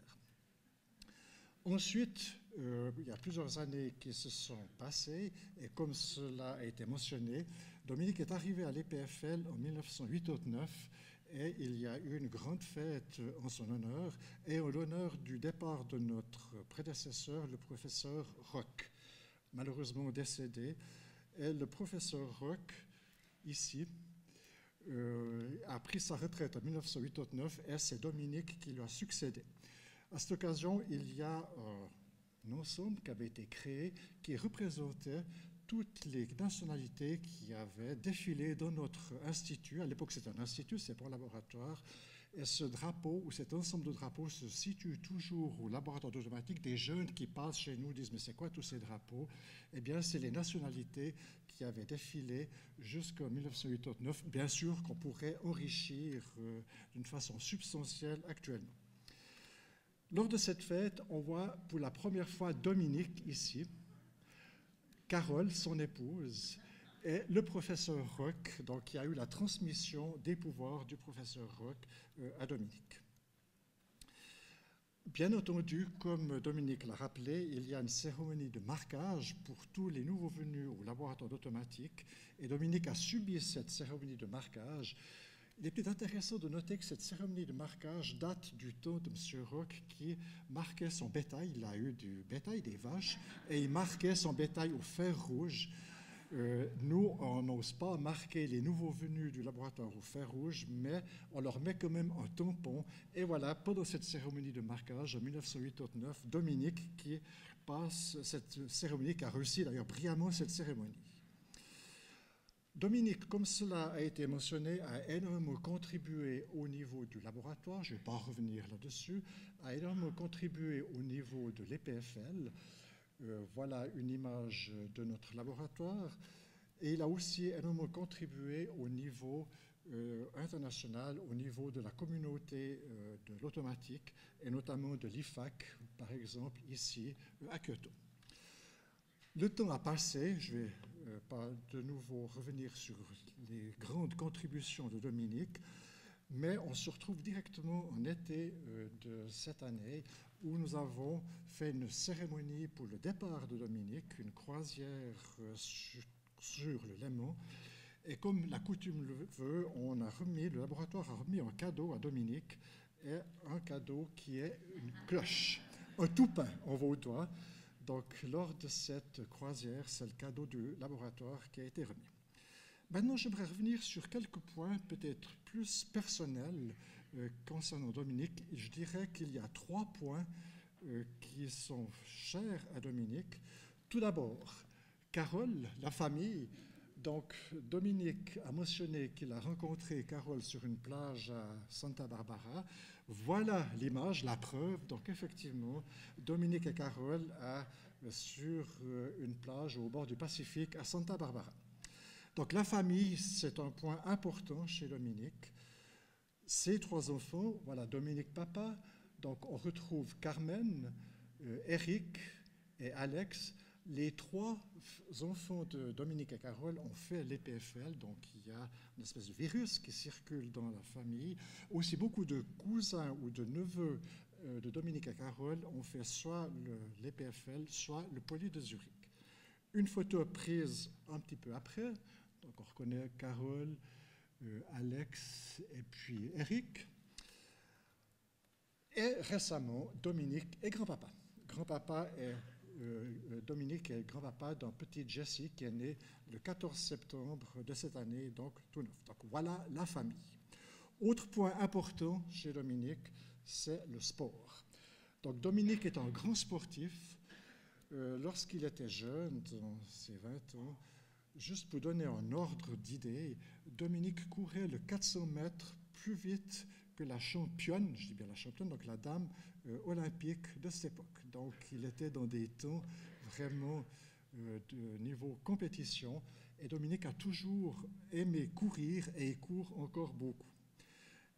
Ensuite, il y a plusieurs années qui se sont passées, et comme cela a été mentionné, Dominique est arrivé à l'EPFL en 1989, et il y a eu une grande fête en son honneur, et en l'honneur du départ de notre prédécesseur, le professeur Roch, malheureusement décédé. Et le professeur Roch, ici, a pris sa retraite en 1989, et c'est Dominique qui lui a succédé. À cette occasion, il y a un ensemble qui avait été créé qui représentait toutes les nationalités qui avaient défilé dans notre institut. À l'époque, c'était un institut, c'est pas un laboratoire. Et ce drapeau, ou cet ensemble de drapeaux, se situe toujours au laboratoire d'automatique. Des jeunes qui passent chez nous disent « Mais c'est quoi tous ces drapeaux ?» Eh bien, c'est les nationalités qui avaient défilé jusqu'en 1989. Bien sûr qu'on pourrait enrichir d'une façon substantielle actuellement. Lors de cette fête, on voit pour la première fois Dominique ici, Carole, son épouse, et le professeur Roch, donc qui a eu la transmission des pouvoirs du professeur Roch à Dominique. Bien entendu, comme Dominique l'a rappelé, il y a une cérémonie de marquage pour tous les nouveaux venus au laboratoire d'automatique, et Dominique a subi cette cérémonie de marquage. Il est peut-être intéressant de noter que cette cérémonie de marquage date du temps de M. Roch qui marquait son bétail. Il a eu du bétail, des vaches, et il marquait son bétail au fer rouge. Nous, on n'ose pas marquer les nouveaux venus du laboratoire au fer rouge, mais on leur met quand même un tampon. Et voilà, pendant cette cérémonie de marquage en 1989, Dominique qui passe cette cérémonie, qui a réussi d'ailleurs brillamment cette cérémonie. Dominique, comme cela a été mentionné, a énormément contribué au niveau du laboratoire, je ne vais pas revenir là-dessus, a énormément contribué au niveau de l'EPFL. Voilà une image de notre laboratoire. Et il a aussi énormément contribué au niveau international, au niveau de la communauté de l'automatique, et notamment de l'IFAC, par exemple, ici à Kyoto. Le temps a passé, je ne vais pas de nouveau revenir sur les grandes contributions de Dominique, mais on se retrouve directement en été de cette année où nous avons fait une cérémonie pour le départ de Dominique, une croisière sur le Léman. Et comme la coutume le veut, le laboratoire a remis un cadeau à Dominique, et un cadeau qui est une cloche, un toupin en vaudois. Donc, lors de cette croisière, c'est le cadeau du laboratoire qui a été remis. Maintenant, j'aimerais revenir sur quelques points peut-être plus personnels concernant Dominique. Je dirais qu'il y a 3 points qui sont chers à Dominique. Tout d'abord, Carole, la famille. Donc, Dominique a mentionné qu'il a rencontré Carole sur une plage à Santa Barbara. Voilà l'image, la preuve. Donc, effectivement, Dominique et Carole sur une plage au bord du Pacifique à Santa Barbara. Donc, la famille, c'est un point important chez Dominique. Ses 3 enfants, voilà Dominique papa. Donc, on retrouve Carmen, Eric et Alex. Les 3 enfants de Dominique et Carole ont fait l'EPFL, donc il y a une espèce de virus qui circule dans la famille. Aussi, beaucoup de cousins ou de neveux de Dominique et Carole ont fait soit l'EPFL, soit le Poly de Zurich. Une photo prise un petit peu après, donc on reconnaît Carole, Alex et puis Eric. Et récemment, Dominique est grand-papa. Dominique est grand-papa d'un petit Jesse qui est né le 14 septembre de cette année, donc tout neuf. Donc voilà la famille. Autre point important chez Dominique, c'est le sport. Donc Dominique est un grand sportif. Lorsqu'il était jeune, dans ses 20 ans, juste pour donner un ordre d'idée, Dominique courait le 400 mètres plus vite que la championne, je dis bien la championne, donc la dame olympique de cette époque. Donc il était dans des temps vraiment de niveau compétition, et Dominique a toujours aimé courir et il court encore beaucoup.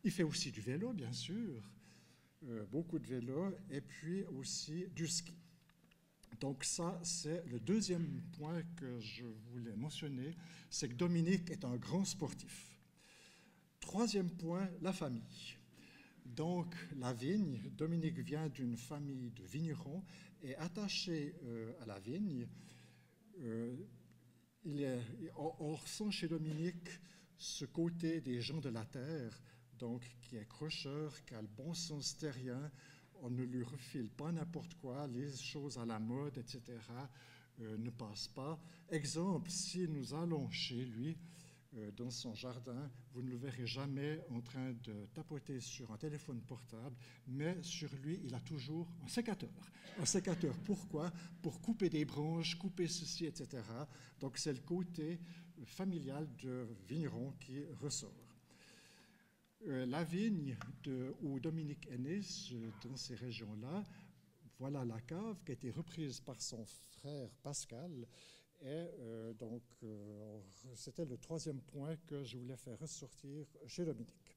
Il fait aussi du vélo, bien sûr, beaucoup de vélo, et puis aussi du ski. Donc ça, c'est le deuxième point que je voulais mentionner, c'est que Dominique est un grand sportif. Troisième point, la famille. Donc la vigne, Dominique vient d'une famille de vignerons et attaché à la vigne, on ressent chez Dominique ce côté des gens de la terre, donc qui est crocheur, qui a le bon sens terrien. On ne lui refile pas n'importe quoi, les choses à la mode, etc. Ne passent pas. Exemple, si nous allons chez lui, dans son jardin, vous ne le verrez jamais en train de tapoter sur un téléphone portable, mais sur lui, il a toujours un sécateur. Un sécateur, pourquoi? Pour couper des branches, couper ceci, etc. Donc c'est le côté familial de vigneron qui ressort. La vigne où Dominique est né, dans ces régions-là, voilà la cave qui a été reprise par son frère Pascal. Et donc, c'était le troisième point que je voulais faire ressortir chez Dominique.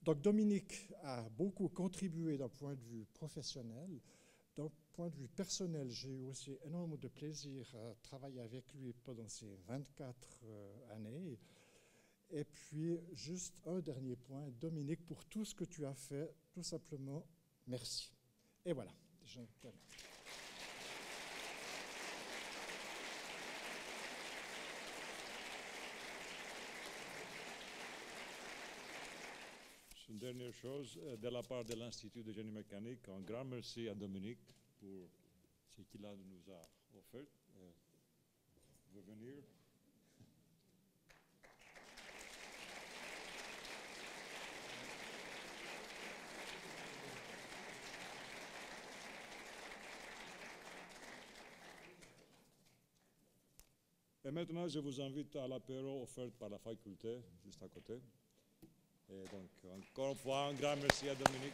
Donc, Dominique a beaucoup contribué d'un point de vue professionnel. D'un point de vue personnel, j'ai eu aussi énormément de plaisir à travailler avec lui pendant ces 24 années. Et puis, juste un dernier point, Dominique, pour tout ce que tu as fait, tout simplement, merci. Et voilà, je termine. Une dernière chose, de la part de l'Institut de génie mécanique, un grand merci à Dominique pour ce qu'il nous a offert. De venir. Et maintenant, je vous invite à l'apéro offert par la faculté, juste à côté. Et donc, encore une fois, un grand merci à Dominique.